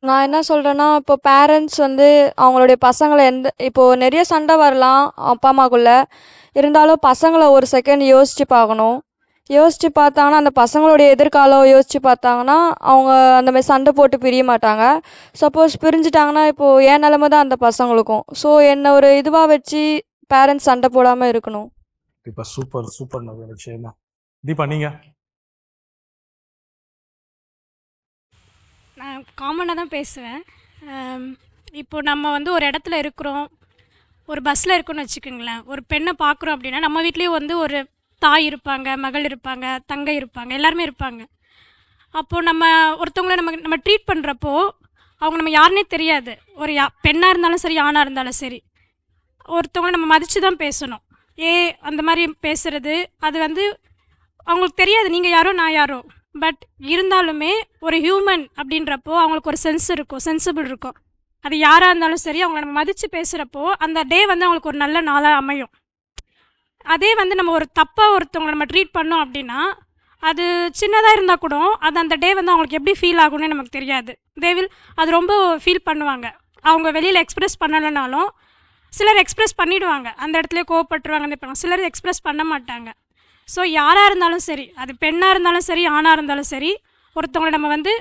நான் என்ன சொல்கிறேன்னா, இப்போ பேரண்ட்ஸ் வந்து அவங்களுடைய பசங்களை இப்போது நிறைய சண்டை வரலாம் அப்பா அம்மாக்குள்ளே. இருந்தாலும் பசங்களை ஒரு செகண்ட் யோசித்து பார்க்கணும். யோசித்து பார்த்தாங்கன்னா அந்த பசங்களுடைய எதிர்காலம் யோசித்து பார்த்தாங்கன்னா அவங்க அந்த மாதிரி சண்டை போட்டு பிரிய மாட்டாங்க. சப்போஸ் பிரிஞ்சுட்டாங்கன்னா இப்போது என் நிலமை தான் அந்த பசங்களுக்கும். ஸோ என்னை ஒரு இதுவாக வச்சு பேரண்ட்ஸ் சண்டை போடாமல் இருக்கணும். இப்போ சூப்பர் சூப்பர் நவ்யா, நிச்சயமா. தீபா நீங்கள்? நான் காமனாக தான் பேசுவேன். இப்போது நம்ம வந்து ஒரு இடத்துல இருக்கிறோம், ஒரு பஸ்ஸில் இருக்கோன்னு வச்சுக்கோங்களேன். ஒரு பெண்ணை பார்க்குறோம் அப்படின்னா நம்ம வீட்லேயும் வந்து ஒரு தாய் இருப்பாங்க, மகள் இருப்பாங்க, தங்கை இருப்பாங்க, எல்லாருமே இருப்பாங்க. அப்போது நம்ம ஒருத்தவங்கள நம்ம ட்ரீட் பண்ணுறப்போ அவங்க நம்ம யாருன்னே தெரியாது. ஒரு பெண்ணாக இருந்தாலும் சரி, ஆணாக இருந்தாலும் சரி, ஒருத்தவங்கள நம்ம மதித்து தான் பேசணும். அந்த மாதிரி பேசுகிறது அது வந்து அவங்களுக்கு தெரியாது நீங்கள் யாரோ நான் யாரோ. பட் இருந்தாலுமே ஒரு ஹியூமன் அப்படின்றப்போ அவங்களுக்கு ஒரு சென்ஸ் இருக்கும், சென்சிபிள் இருக்கும். அது யாராக இருந்தாலும் சரி, அவங்கள நம்ம மதித்து பேசுகிறப்போ அந்த டே வந்து அவங்களுக்கு ஒரு நல்ல நாளாக அமையும். அதே வந்து நம்ம ஒரு தப்பாக ஒருத்தவங்களை நம்ம ட்ரீட் பண்ணோம் அப்படின்னா அது சின்னதாக இருந்தால் கூட அது அந்த டே வந்து அவங்களுக்கு எப்படி ஃபீல் ஆகும்னு நமக்கு தெரியாது. அது ரொம்ப ஃபீல் பண்ணுவாங்க. அவங்க வெளியில் எக்ஸ்ப்ரெஸ் பண்ணலைனாலும் சிலர் எக்ஸ்ப்ரெஸ் பண்ணிவிடுவாங்க, அந்த இடத்துல கோவப்பட்டுருவாங்க. சிலர் எக்ஸ்ப்ரெஸ் பண்ண மாட்டாங்க. ஸோ யாராக இருந்தாலும் சரி, அது பெண்ணாக இருந்தாலும் சரி, ஆணாக இருந்தாலும் சரி, ஒருத்தவங்களை நம்ம வந்து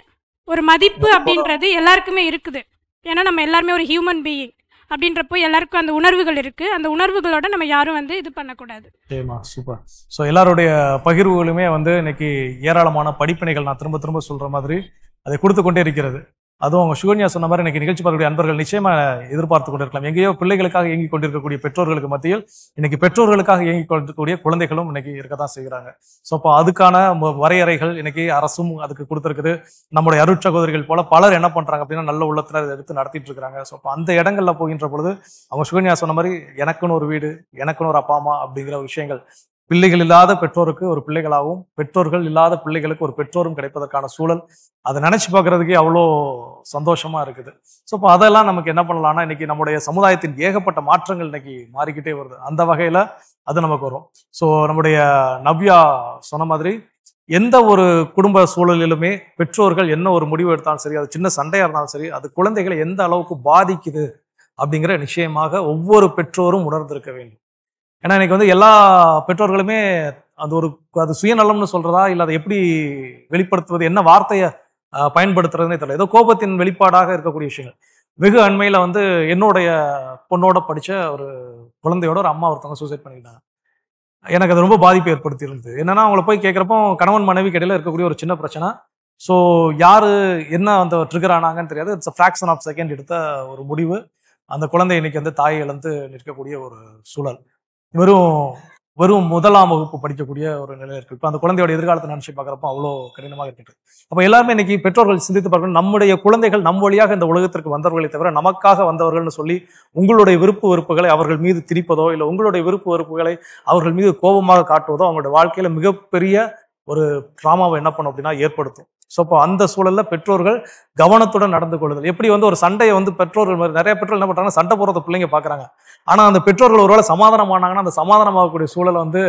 ஒரு மதிப்பு அப்படின்றது எல்லாருக்குமே இருக்குது. ஏன்னா நம்ம எல்லாருமே ஒரு ஹியூமன் பீயிங் அப்படின்றப்போ எல்லாருக்கும் அந்த உணர்வுகள் இருக்குது. அந்த உணர்வுகளோட நம்ம யாரும் வந்து இது பண்ணக்கூடாது. சரிம்மா, சூப்பர். ஸோ எல்லாருடைய பகிர்வுகளுமே வந்து இன்னைக்கு ஏராளமான படிப்பினைகள், நான் திரும்ப திரும்ப சொல்கிற மாதிரி அதை கொடுத்து கொண்டே இருக்கிறது. அதுவும் அவங்க சுகன்யா சொன்ன மாதிரி இன்னைக்கு நிகழ்ச்சி பார்க்கக்கூடிய அன்பர்கள் நிச்சயமா எதிர்பார்த்து கொண்டிருக்கலாம். எங்கேயோ பிள்ளைகளுக்காக இயங்கி கொண்டிருக்கக்கூடிய பெற்றோர்களுக்கு மத்தியில் இன்னைக்கு பெற்றோர்களுக்காக இயங்கி கொண்டிருக்கக்கூடிய குழந்தைகளும் இன்னைக்கு இருக்கதான் செய்கிறாங்க. ஸோ அப்போ அதுக்கான வரையறைகள் இன்னைக்கு அரசும் அதுக்கு கொடுத்துருக்குது. நம்முடைய அருட்சகோதரிகள் போல பலர் என்ன பண்றாங்க அப்படின்னா நல்ல உள்ளத்தினர் எடுத்து நடத்திட்டு இருக்காங்க. ஸோ அப்போ அந்த இடங்கள்ல போகின்ற பொழுது அவங்க சுகன்யா சொன்ன மாதிரி எனக்குன்னு ஒரு வீடு, எனக்குன்னு ஒரு அப்பா அம்மா அப்படிங்கிற விஷயங்கள், பிள்ளைகள் இல்லாத பெற்றோருக்கு ஒரு பிள்ளைகளாகவும், பெற்றோர்கள் இல்லாத பிள்ளைகளுக்கு ஒரு பெற்றோரும் கிடைப்பதற்கான சூழல், அதை நினைச்சு பார்க்கறதுக்கே அவ்வளோ சந்தோஷமா இருக்குது. ஸோ இப்போ அதெல்லாம் நமக்கு என்ன பண்ணலாம்னா, இன்னைக்கு நம்முடைய சமுதாயத்தின் ஏகப்பட்ட மாற்றங்கள் இன்னைக்கு மாறிக்கிட்டே வருது. அந்த வகையில அது நமக்கு வரும். ஸோ நம்முடைய நவ்யா சொன்ன மாதிரி எந்த ஒரு குடும்ப சூழலிலுமே பெற்றோர்கள் என்ன ஒரு முடிவு எடுத்தாலும் சரி, அது சின்ன சண்டையா இருந்தாலும் சரி, அது குழந்தைகளை எந்த அளவுக்கு பாதிக்குது அப்படிங்கிற நிச்சயமாக ஒவ்வொரு பெற்றோரும் உணர்ந்திருக்க வேண்டும். ஏன்னா இன்னைக்கு வந்து எல்லா பெற்றோர்களுமே அது சுயநலம்னு சொல்றதா, இல்லை அதை எப்படி வெளிப்படுத்துவது, என்ன வார்த்தையை பயன்படுத்துறதுன்னே தெரியல. ஏதோ கோபத்தின் வெளிப்பாடாக இருக்கக்கூடிய விஷயங்கள். வெகு அண்மையில வந்து என்னுடைய பொண்ணோட படிச்ச ஒரு குழந்தையோட ஒரு அம்மா ஒருத்தவங்க சூசைட் பண்ணிக்கிட்டாங்க. எனக்கு அது ரொம்ப பாதிப்பு ஏற்படுத்தி இருந்தது. என்னன்னா அவங்கள போய் கேட்கிறப்போ கணவன் மனைவி இடையில இருக்கக்கூடிய ஒரு சின்ன பிரச்சனை. ஸோ யாரு என்ன அந்த ட்ரிகர் ஆனாங்கன்னு தெரியாது. இட்ஸ் ஃபிராக்ஷன் ஆஃப் செகண்ட் எடுத்த ஒரு முடிவு. அந்த குழந்தை இன்னைக்கு வந்து தாயை இழந்து நிற்கக்கூடிய ஒரு சூழல். வெறும் 1ஆம் வகுப்பு படிக்கக்கூடிய ஒரு நிலை இருக்கு. இப்போ அந்த குழந்தையோட எதிர்காலத்தை நினைச்சு பார்க்குறப்போ அவ்வளோ கடினமாக இருக்கு. அப்போ எல்லாருமே இன்னைக்கு பெற்றோர்கள் சிந்தித்து பார்க்கணும், நம்முடைய குழந்தைகள் நம் வழியாக இந்த உலகத்திற்கு வந்தவர்களை தவிர நமக்காக வந்தவர்கள்னு சொல்லி உங்களுடைய விருப்பு வெறுப்புகளை அவர்கள் மீது திணிப்பதோ, இல்லை உங்களுடைய விருப்பு வெறுப்புகளை அவர்கள் மீது கோபமாக காட்டுவதோ அவங்களுடைய வாழ்க்கையில மிகப்பெரிய ஒரு டிராமாவை என்ன பண்ணும் அப்படின்னா ஏற்படுத்தும். ஸோ அப்போ அந்த சூழல்ல பெற்றோர்கள் கவனத்துடன் நடந்து கொள்ளுதல். எப்படி வந்து ஒரு சண்டையை வந்து பெற்றோர்கள் நிறைய பெற்றோர்கள் என்ன பண்றாங்கன்னா சண்டை போடுறத பிள்ளைங்க பாக்குறாங்க. ஆனா அந்த பெற்றோர்கள் ஒருவேளை சமாதானம் ஆனாங்கன்னா அந்த சமாதானமாகக்கூடிய சூழலை வந்து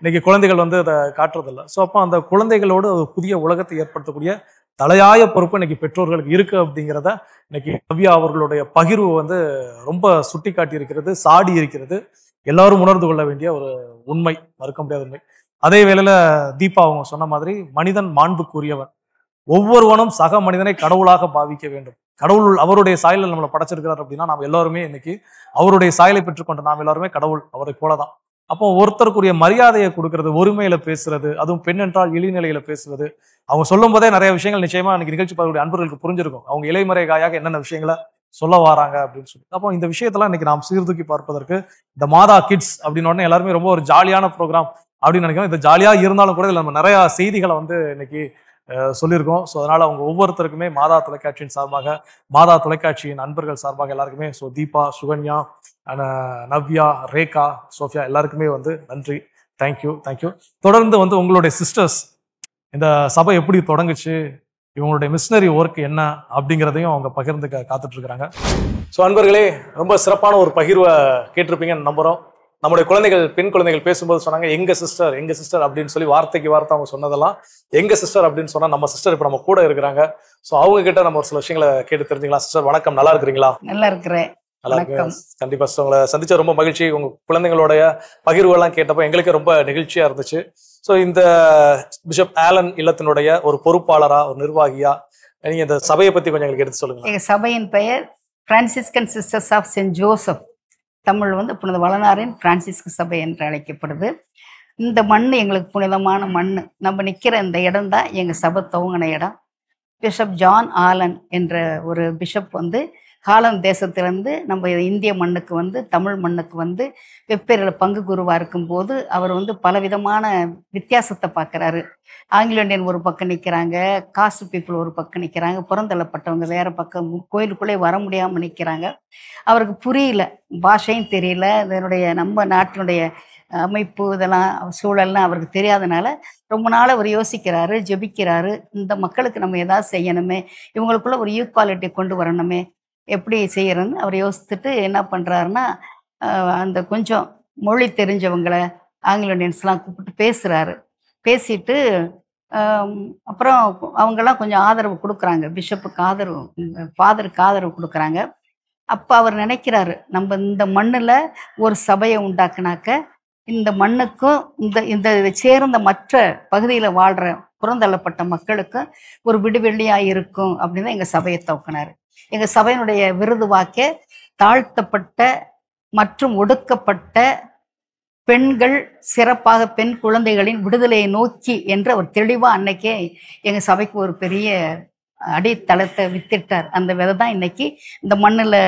இன்னைக்கு குழந்தைகள் வந்து அதை காட்டுறதில்லை. ஸோ அப்போ அந்த குழந்தைகளோடு ஒரு புதிய உலகத்தை ஏற்படுத்தக்கூடிய தலையாய பொறுப்பு இன்னைக்கு பெற்றோர்களுக்கு இருக்கு அப்படிங்கிறத இன்னைக்கு நவ்யா அவர்களுடைய பகிர்வு வந்து ரொம்ப சுட்டி காட்டி இருக்கிறது, சாடி இருக்கிறது. எல்லாரும் உணர்ந்து கொள்ள வேண்டிய ஒரு உண்மை, மறுக்க முடியாத உண்மை. அதே வேளையில தீபா அவங்க சொன்ன மாதிரி மனிதன் மாண்புக்குரியவன். ஒவ்வொருவனும் சக மனிதனை கடவுளாக பாவிக்க வேண்டும். கடவுள் அவருடைய சாயலில் நம்மளை படைச்சிருக்கிறார் அப்படின்னா நாம் எல்லாருமே இன்னைக்கு அவருடைய சாயலை பெற்றுக்கொண்ட நாம் எல்லாருமே கடவுள் அவரை போலதான். அப்போ ஒருத்தருக்குரிய மரியாதையை கொடுக்கறது, ஒருமையில பேசுறது, அதுவும் பெண் என்றால் இழிநிலையில பேசுவது, அவங்க சொல்லும் போதே நிறைய விஷயங்கள் நிச்சயமா இன்னைக்கு நிகழ்ச்சி பார்க்கக்கூடிய அன்பர்களுக்கு புரிஞ்சிருக்கும். அவங்க இலைமறை காயாக என்னென்ன விஷயங்களை சொல்ல வராங்க அப்படின்னு சொல்லி. அப்போ இந்த விஷயத்தெல்லாம் இன்னைக்கு நாம் சீர்தூக்கி பார்ப்பதற்கு இந்த மாதா கிட்ஸ் அப்படின்னு உடனே எல்லாருமே ரொம்ப ஒரு ஜாலியான ப்ரோக்ராம் அப்படின்னு நினைக்கிறோம். இது ஜாலியா இருந்தாலும் கூட இதுல நம்ம நிறைய செய்திகளை வந்து இன்னைக்கு சொல்லியிருக்கோம். ஸோ அதனால அவங்க ஒவ்வொருத்தருக்குமே மாதா தொலைக்காட்சியின் சார்பாக, மாதா தொலைக்காட்சியின் அன்பர்கள் சார்பாக எல்லாருக்குமே, ஸோ தீபா, சுகன்யா, நவ்யா, ரேகா, சோஃபியா எல்லாருக்குமே வந்து நன்றி. தேங்க்யூ. தொடர்ந்து வந்து உங்களுடைய சிஸ்டர்ஸ் இந்த சபை எப்படி தொடங்குச்சு, இவங்களுடைய மிஷனரி ஒர்க் என்ன அப்படிங்கிறதையும் அவங்க பகிர்ந்து காத்துட்டு இருக்கிறாங்க. ஸோ அன்பர்களே, ரொம்ப சிறப்பான ஒரு பகிர்வை கேட்டிருப்பீங்கன்னு நம்புறோம். நம்முடைய குழந்தைகள், பெண் குழந்தைகள் பேசும்போது சொன்னாங்க எங்க சிஸ்டர் அப்படின்னு சொல்லி வார்த்தைக்கு வார்த்தை அவங்க சொன்னதெல்லாம் எங்க சிஸ்டர் அப்படின்னு சொன்னா நம்ம சிஸ்டர் இப்ப நம்ம கூட இருக்கிறாங்க. ஸோ அவங்க கிட்ட நம்ம ஒரு சில விஷயங்களை கேட்டு தெரிஞ்சுக்கலாம். சிஸ்டர் வணக்கம், நல்லா இருக்கிறீங்களா? நல்லா இருக்கிறேன். நல்லா இருக்கு. கண்டிப்பா சிஸ்டர், உங்களை சந்திச்ச ரொம்ப மகிழ்ச்சி. உங்க குழந்தைங்களுடைய பகிர்வுகள்லாம் கேட்டப்போ எங்களுக்கு ரொம்ப நெகிழ்ச்சியா இருந்துச்சு. ஸோ இந்த பிஷப் ஆலன் இல்லத்தினுடைய ஒரு பொறுப்பாளரா, ஒரு நிர்வாகியா நீங்க இந்த சபையை பத்தி கொஞ்சம் எங்களுக்கு எடுத்து சொல்லுங்க. எங்க சபையின் பெயர் Franciscan sisters of saint Joseph. Tamil வந்து புனித வளனாரின் பிரான்சிஸ்கு சபை என்று அழைக்கப்படுது. இந்த மண் எங்களுக்கு புனிதமான மண். நம்ம நிற்கிற இந்த இடம் தான் எங்கள் சபை துவங்கின இடம். பிஷப் ஜான் ஆலன் என்ற ஒரு பிஷப் வந்து ஹாலந்து தேசத்திலிருந்து நம்ம இந்திய மண்ணுக்கு வந்து, தமிழ் மண்ணுக்கு வந்து வெவ்வேறு பங்கு குருவாக இருக்கும்போது அவர் வந்து பலவிதமான வித்தியாசத்தை பார்க்குறாரு. ஆங்கிலோ இண்டியன் ஒரு பக்கம் நிற்கிறாங்க, காஸ்ட் பீப்புள் ஒரு பக்கம் நிற்கிறாங்க, புறந்தள்ளப்பட்டவங்க வேறு பக்கம் கோயிலுக்குள்ளே வர முடியாமல் நிற்கிறாங்க. அவருக்கு புரியல, பாஷையும் தெரியல, இதனுடைய நம்ம நாட்டினுடைய அமைப்பு இதெல்லாம் சூழல்லாம் அவருக்கு தெரியாதனால ரொம்ப நாள் அவர் யோசிக்கிறாரு, ஜெபிக்கிறாரு. இந்த மக்களுக்கு நம்ம ஏதாவது செய்யணுமே, இவங்களுக்குள்ள ஒரு ஈக்குவாலிட்டி கொண்டு வரணுமே, எப்படி செய்யறதுன்னு அவர் யோசித்துட்டு என்ன பண்ணுறாருன்னா, அந்த கொஞ்சம் மொழி தெரிஞ்சவங்களை ஆங்கிலோ இண்டியன்ஸ்லாம் கூப்பிட்டு பேசுகிறாரு. பேசிட்டு அப்புறம் அவங்கெல்லாம் கொஞ்சம் ஆதரவு கொடுக்குறாங்க, பிஷப்புக்கு ஆதரவு, ஃபாதருக்கு ஆதரவு கொடுக்குறாங்க. அப்போ அவர் நினைக்கிறாரு, நம்ம இந்த மண்ணில் ஒரு சபையை உண்டாக்குனாக்க இந்த மண்ணுக்கும் இந்த சேர்ந்த மற்ற பகுதியில் வாழ்கிற புறந்தள்ளப்பட்ட மக்களுக்கும் ஒரு விடுவெள்ளியாக இருக்கும் அப்படின்னு எங்கள் சபையை துவக்கினார். எங்கள் சபையினுடைய விருது வாக்கே தாழ்த்தப்பட்ட மற்றும் ஒடுக்கப்பட்ட பெண்கள், சிறப்பாக பெண் குழந்தைகளின் விடுதலையை நோக்கி என்று அவர் தெளிவாக அன்னைக்கே எங்கள் சபைக்கு ஒரு பெரிய அடித்தளத்தை வித்திட்டார். அந்த விதை தான் இன்னைக்கு இந்த மண்ணில்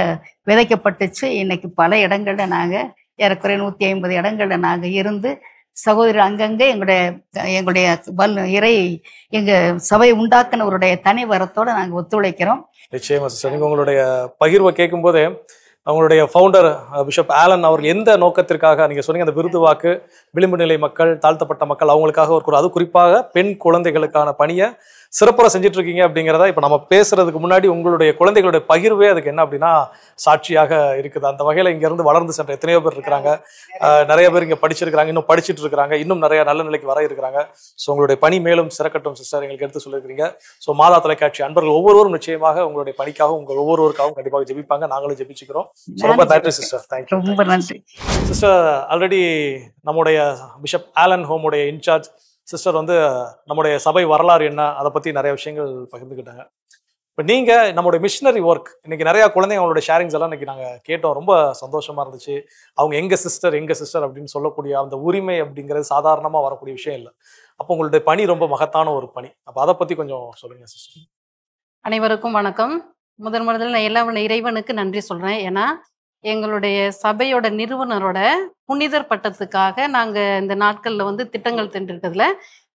விதைக்கப்பட்டுச்சு. இன்னைக்கு பல இடங்கள்ல நாங்கள் ஏறக்குறைய 150 இடங்கள்ல நாங்கள் இருந்து சகோதரர் அங்கங்கே எங்களுடைய இறை எங்க சபை உண்டாக்குனவருடைய தனி வரத்தோட நாங்கள் ஒத்துழைக்கிறோம். நிச்சயமா சிஸ்டர், நீங்க உங்களுடைய பகிர்வை கேட்கும் போதே அவங்களுடைய ஃபவுண்டர் பிஷப் ஆலன் அவர்கள் எந்த நோக்கத்திற்காக நீங்க சொன்னீங்க, அந்த விருது வாக்கு விளிம்பு நிலை மக்கள், தாழ்த்தப்பட்ட மக்கள் அவங்களுக்காக அது குறிப்பாக பெண் குழந்தைகளுக்கான பணியை சிறப்புற செஞ்சுட்டு இருக்கீங்க அப்படிங்கிறதா இப்போ நம்ம பேசுறதுக்கு முன்னாடி உங்களுடைய குழந்தைகளுடைய பகிர்வே அதுக்கு என்ன அப்படின்னா சாட்சியாக இருக்குது. அந்த வகையில் இங்கேருந்து வளர்ந்து சென்ற எத்தனையோ பேர் இருக்கிறாங்க, நிறைய பேர் இங்கே படிச்சிருக்கிறாங்க, இன்னும் படிச்சுட்டு இருக்கிறாங்க, இன்னும் நிறைய நல்ல நிலைக்கு வர இருக்கிறாங்க. ஸோ உங்களுடைய பணி மேலும் சிறக்கட்டும் சிஸ்டர், எங்களுக்கு எடுத்து சொல்லியிருக்கிறீங்க. ஸோ மாதா தொலைக்காட்சி அன்பர்கள் ஒவ்வொருவரும் நிச்சயமாக உங்களுடைய பணிக்காகவும் உங்கள் ஒவ்வொருவருக்காகவும் கண்டிப்பாக ஜெபிப்பாங்க, நாங்களும் ஜெபிச்சுக்கிறோம். ரொம்ப நன்றி சிஸ்டர், தேங்க்யூ. ரொம்ப நன்றி சிஸ்டர். ஆல்ரெடி நம்முடைய பிஷப் ஆலன் ஹோமுடைய இன்சார்ஜ் சிஸ்டர் நம்முடைய சபை வரலாறு என்ன அதை பற்றி நிறைய விஷயங்கள் பகிர்ந்துக்கிட்டாங்க. இப்போ நீங்கள் நம்மளுடைய மிஷினரி ஒர்க் இன்னைக்கு நிறையா குழந்தைங்க அவங்களோட ஷேரிங்ஸ் எல்லாம் இன்னைக்கு நாங்கள் கேட்டோம், ரொம்ப சந்தோஷமாக இருந்துச்சு. அவங்க எங்கள் சிஸ்டர் அப்படின்னு சொல்லக்கூடிய அந்த உரிமை அப்படிங்கிறது சாதாரணமாக வரக்கூடிய விஷயம் இல்லை. அப்போ உங்களுடைய பணி ரொம்ப மகத்தான ஒரு பணி. அப்போ அதை பற்றி கொஞ்சம் சொல்லுங்கள் சிஸ்டர். அனைவருக்கும் வணக்கம். முதல்ல நான் எல்லாம் இறைவனுக்கு நன்றி சொல்கிறேன். ஏன்னா எங்களுடைய சபையோட நிறுவனரோட புனிதர் பட்டத்துக்காக நாங்கள் இந்த நாட்களில் திட்டங்கள் திண்டிருக்கிறதுல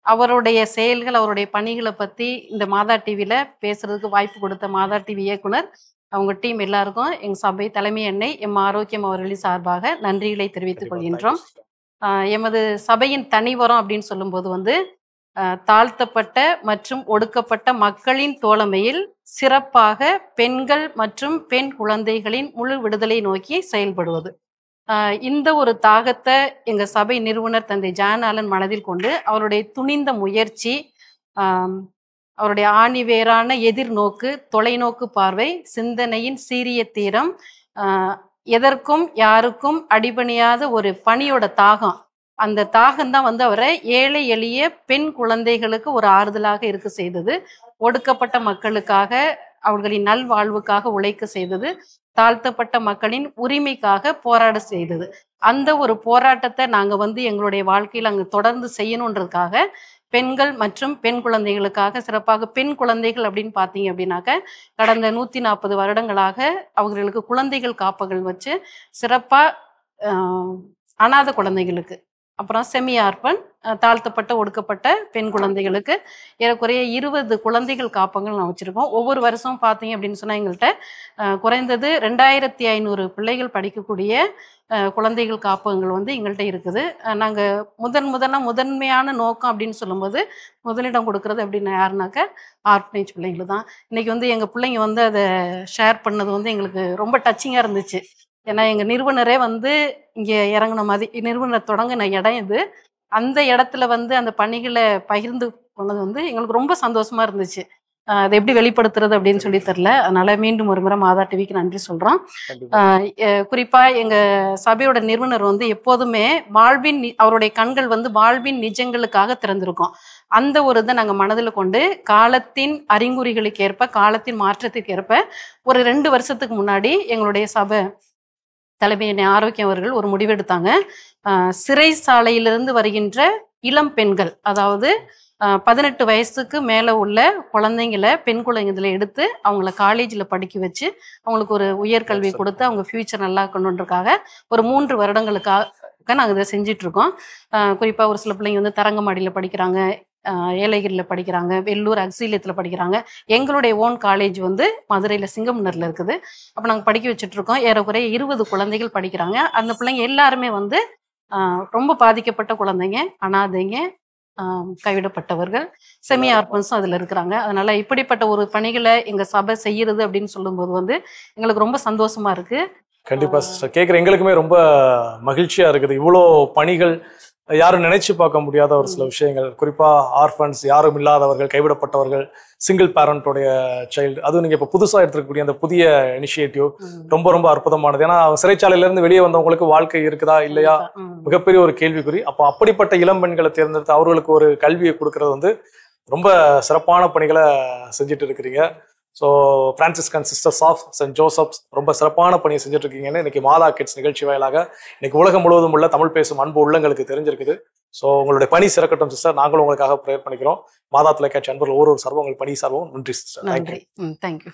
அவருடைய செயல்கள், அவருடைய பணிகளை பற்றி இந்த மாதா டிவியில் பேசுறதுக்கு வாய்ப்பு கொடுத்த மாதா டிவி இயக்குனர், அவங்க டீம் எல்லாருக்கும் எங்கள் சபை தலைமை அன்னை எம் ஆரோக்கியம் அவர்களின் சார்பாக நன்றிகளை தெரிவித்துக் கொள்கின்றோம். எமது சபையின் தனிவரம் அப்படின்னு சொல்லும்போது தாழ்த்தப்பட்ட மற்றும் ஒடுக்கப்பட்ட மக்களின் தோழமையில் சிறப்பாக பெண்கள் மற்றும் பெண் குழந்தைகளின் முழு விடுதலை நோக்கி செயல்படுவது. இந்த ஒரு தாகத்தை எங்கள் சபை நிறுவனர் தந்தை ஜான் ஆலன் மனதில் கொண்டு அவருடைய துணிந்த முயற்சி, அவருடைய ஆணிவேரான எதிர்நோக்கு, தொலைநோக்கு பார்வை, சிந்தனையின் சீரிய தீரம், எதற்கும் யாருக்கும் அடிபணியாத ஒரு பணியோட தாகம், அந்த தாகம்தான் அவரை ஏழை எளிய பெண் குழந்தைகளுக்கு ஒரு ஆறுதலாக இருக்க செய்தது. ஒடுக்கப்பட்ட மக்களுக்காக, அவர்களின் நல்வாழ்வுக்காக உழைக்க செய்தது. தாழ்த்தப்பட்ட மக்களின் உரிமைக்காக போராட செய்தது. அந்த ஒரு போராட்டத்தை நாங்கள் எங்களுடைய வாழ்க்கையில் அங்கே தொடர்ந்து செய்யணுன்றதுக்காக பெண்கள் மற்றும் பெண் குழந்தைகளுக்காக, சிறப்பாக பெண் குழந்தைகள் அப்படின்னு பார்த்தீங்க அப்படின்னாக்க கடந்த 140 வருடங்களாக அவர்களுக்கு குழந்தைகள் காப்பகங்கள் வச்சு சிறப்பாக அனாதை குழந்தைகளுக்கு, அப்புறம் செமி ஆர்பன், தாழ்த்தப்பட்ட ஒடுக்கப்பட்ட பெண் குழந்தைகளுக்கு ஏறக்குறைய 20 குழந்தைகள் காப்பகங்கள் நான் வச்சுருக்கோம். ஒவ்வொரு வருஷம் பார்த்தீங்க அப்படின்னு சொன்னால் எங்கள்கிட்ட குறைந்தது 2500 பிள்ளைகள் படிக்கக்கூடிய குழந்தைகள் காப்பகங்கள் எங்கள்கிட்ட இருக்குது. நாங்கள் முதன்மையான நோக்கம் அப்படின்னு சொல்லும்போது முதலிடம் கொடுக்கறது அப்படின்னு யாருனாக்க ஆர்ஃபனேஜ் பிள்ளைகள் தான். இன்றைக்கி எங்கள் பிள்ளைங்க அதை ஷேர் பண்ணது எங்களுக்கு ரொம்ப டச்சிங்காக இருந்துச்சு. ஏன்னா எங்கள் நிறுவனரே இங்கே இறங்கின மாதிரி, நிறுவனர் தொடங்கின இடம் இது. அந்த இடத்துல அந்த பணிகளை பகிர்ந்து கொண்டது எங்களுக்கு ரொம்ப சந்தோஷமா இருந்துச்சு. அதை எப்படி வெளிப்படுத்துறது அப்படின்னு சொல்லி தெரில. அதனால மீண்டும் ஒரு முறை மாதா டிவிக்கு நன்றி சொல்றோம். குறிப்பா எங்க சபையோட நிறுவனர் எப்போதுமே அவருடைய கண்கள் வாழ்வின் நிஜங்களுக்காக திறந்திருக்கும். அந்த ஒரு இதை நாங்கள் மனதில் கொண்டு காலத்தின் அறிகுறிகளுக்கு ஏற்ப, காலத்தின் மாற்றத்திற்கு ஏற்ப ஒரு 2 வருஷத்துக்கு முன்னாடி எங்களுடைய சபை தலைமை ஆரோக்கியம் அவர்கள் ஒரு முடிவெடுத்தாங்க. சிறைச்சாலையிலிருந்து வருகின்ற இளம் பெண்கள், அதாவது 18 வயசுக்கு மேலே உள்ள குழந்தைங்களை, பெண் குழந்தைங்களை எடுத்து அவங்கள காலேஜில் படிக்க வச்சு அவங்களுக்கு ஒரு உயர்கல்வி கொடுத்து அவங்க ஃப்யூச்சர் நல்லா கொண்டுன்றதுக்காக ஒரு 3 வருடங்களுக்காக நாங்கள் இதை செஞ்சிட்ருக்கோம். குறிப்பாக ஒரு சில பிள்ளைங்க தரங்கம்பாடியில் படிக்கிறாங்க, ஏலகிரியில் படிக்கிறாங்க, வெள்ளூர் அக்ஸீலியத்தில் படிக்கிறாங்க. எங்களுடைய ஓன் காலேஜ் மதுரையில் சிங்கமுனரில் இருக்குது. அப்போ நாங்கள் படிக்க வச்சுட்ருக்கோம். ஏறக்குறைய 20 குழந்தைகள் படிக்கிறாங்க. அந்த பிள்ளைங்க எல்லாருமே ரொம்ப பாதிக்கப்பட்ட குழந்தைங்க, அனாதைங்க, கைவிடப்பட்டவர்கள், செமி ஆர்பன்ஸும் அதில் இருக்கிறாங்க. அதனால இப்படிப்பட்ட ஒரு பணிகளை எங்கள் சபை செய்கிறது அப்படின்னு சொல்லும்போது எங்களுக்கு ரொம்ப சந்தோஷமா இருக்கு. கண்டிப்பா சிஸ்டர், கேட்குற எங்களுக்குமே ரொம்ப மகிழ்ச்சியா இருக்குது. இவ்வளோ பணிகள் யாரும் நினைச்சு பார்க்க முடியாத ஒரு சில விஷயங்கள், குறிப்பா ஆர்ஃபன்ஸ், யாரும் இல்லாதவர்கள், கைவிடப்பட்டவர்கள், சிங்கிள் பேரண்டோடைய சைல்டு, அதுவும் நீங்க இப்ப புதுசா எடுத்துக்கக்கூடிய அந்த புதிய இனிஷியேட்டிவ் ரொம்ப ரொம்ப அற்புதமானது. ஏன்னா சிறைச்சாலையில இருந்து வெளியே வந்தவங்களுக்கு வாழ்க்கை இருக்குதா இல்லையா மிகப்பெரிய ஒரு கேள்விக்குறி. அப்போ அப்படிப்பட்ட இளம் பெண்களை தேர்ந்தெடுத்து அவர்களுக்கு ஒரு கல்வியை கொடுக்கறது ரொம்ப சிறப்பான பணிகளை செஞ்சுட்டு இருக்கிறீங்க. So Franciscan sisters of saint Joseph's ரொம்ப சிறப்பான பணியை செஞ்சுட்டு இருக்கீங்கன்னு இன்னைக்கு மாதா கிட்ஸ் நிகழ்ச்சி வாயிலாக இன்னைக்கு உலகம் முழுவதும் உள்ள தமிழ் பேசும் அன்பு உள்ளங்களுக்கு தெரிஞ்சிருக்குது. ஸோ உங்களுடைய பணி சிறக்கட்டும் சிஸ்டர். நாங்களும் உங்களுக்காக ப்ரேயர் பண்ணிக்கிறோம். மாதா தொலைக்காட்சி அன்பர்கள் ஒரு சார்பும் உங்கள் பணி சார்பும் நன்றி சிஸ்டர். நன்றி. தேங்க்யூ.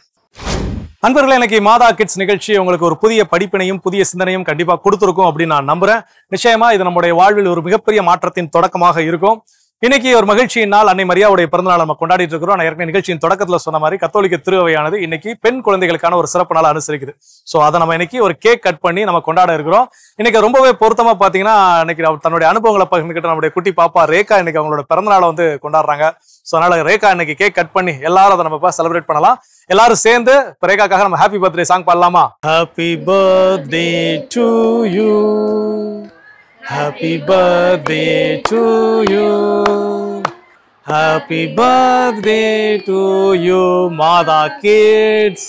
அன்பர்களே, இன்னைக்கு மாதா கிட்ஸ் நிகழ்ச்சி உங்களுக்கு ஒரு புதிய படிப்பினையும் புதிய சிந்தனையும் கண்டிப்பா கொடுத்துருக்கும் அப்படின்னு நான் நம்புறேன். நிச்சயமா இது நம்முடைய வாழ்வில் ஒரு மிகப்பெரிய மாற்றத்தின் தொடக்கமாக இருக்கும். இன்னைக்கு ஒரு மகிழ்ச்சியின் நாள், அன்னை மரியாவுடைய பிறந்தநாள் நம்ம கொண்டாடிட்டு இருக்கிறோம். நான் ஏற்கனவே நிகழ்ச்சியின் தொடக்கத்துல சொன்ன மாதிரி கத்தோலிக்க திருவையானது இன்னைக்கு பெண் குழந்தைகளுக்கான ஒரு சிறப்பு நாள் அனுசரிக்குது. ஸோ அதை நம்ம இன்னைக்கு ஒரு கேக் கட் பண்ணி நம்ம கொண்டாட இருக்கிறோம். இன்னைக்கு ரொம்பவே பொருத்தமா பாத்தீங்கன்னா இன்னைக்கு தன்னுடைய அனுபவங்களை பகிர்ந்துக்கிட்ட நம்முடைய குட்டி பாப்பா ரேகா இன்னைக்கு அவங்களோட பிறந்தநாளை வந்து கொண்டாடுறாங்க. ஸோ அதனால ரேகா இன்னைக்கு கேக் கட் பண்ணி எல்லாரும் அதை நம்ம செலிப்ரேட் பண்ணலாம். எல்லாரும் சேர்ந்து ரேகாக்காக நம்ம ஹாப்பி பர்த்டே சாங் பாடலாமா? Happy birthday to you, happy birthday to you, happy birthday to you Mada kids,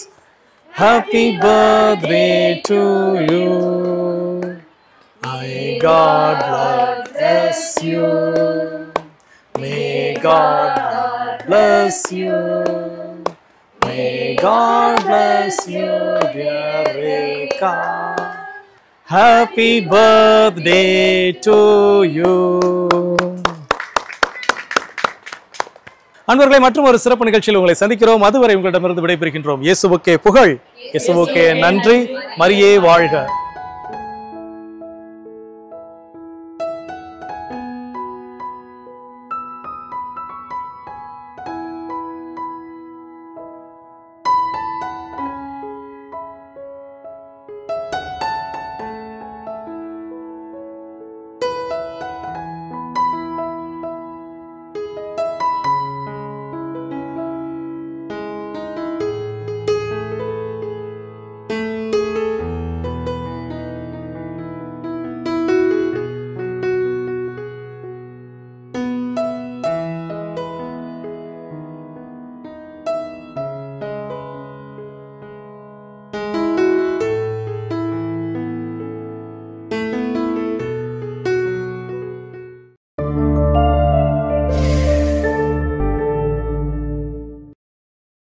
happy birthday to you, may God bless you, may God bless you, may God bless you dear Reka, happy birthday to you. அன்பர்களே, மற்றும் ஒரு சிறப்பு நிகழ்ச்சியில் உங்களை சந்திக்கிறோம். அதுவரை உங்களிடமிருந்து விடைபெறுகின்றோம். இயேசுவுக்கே புகழ், இயேசுவுக்கே நன்றி, மரியே வாழ்க.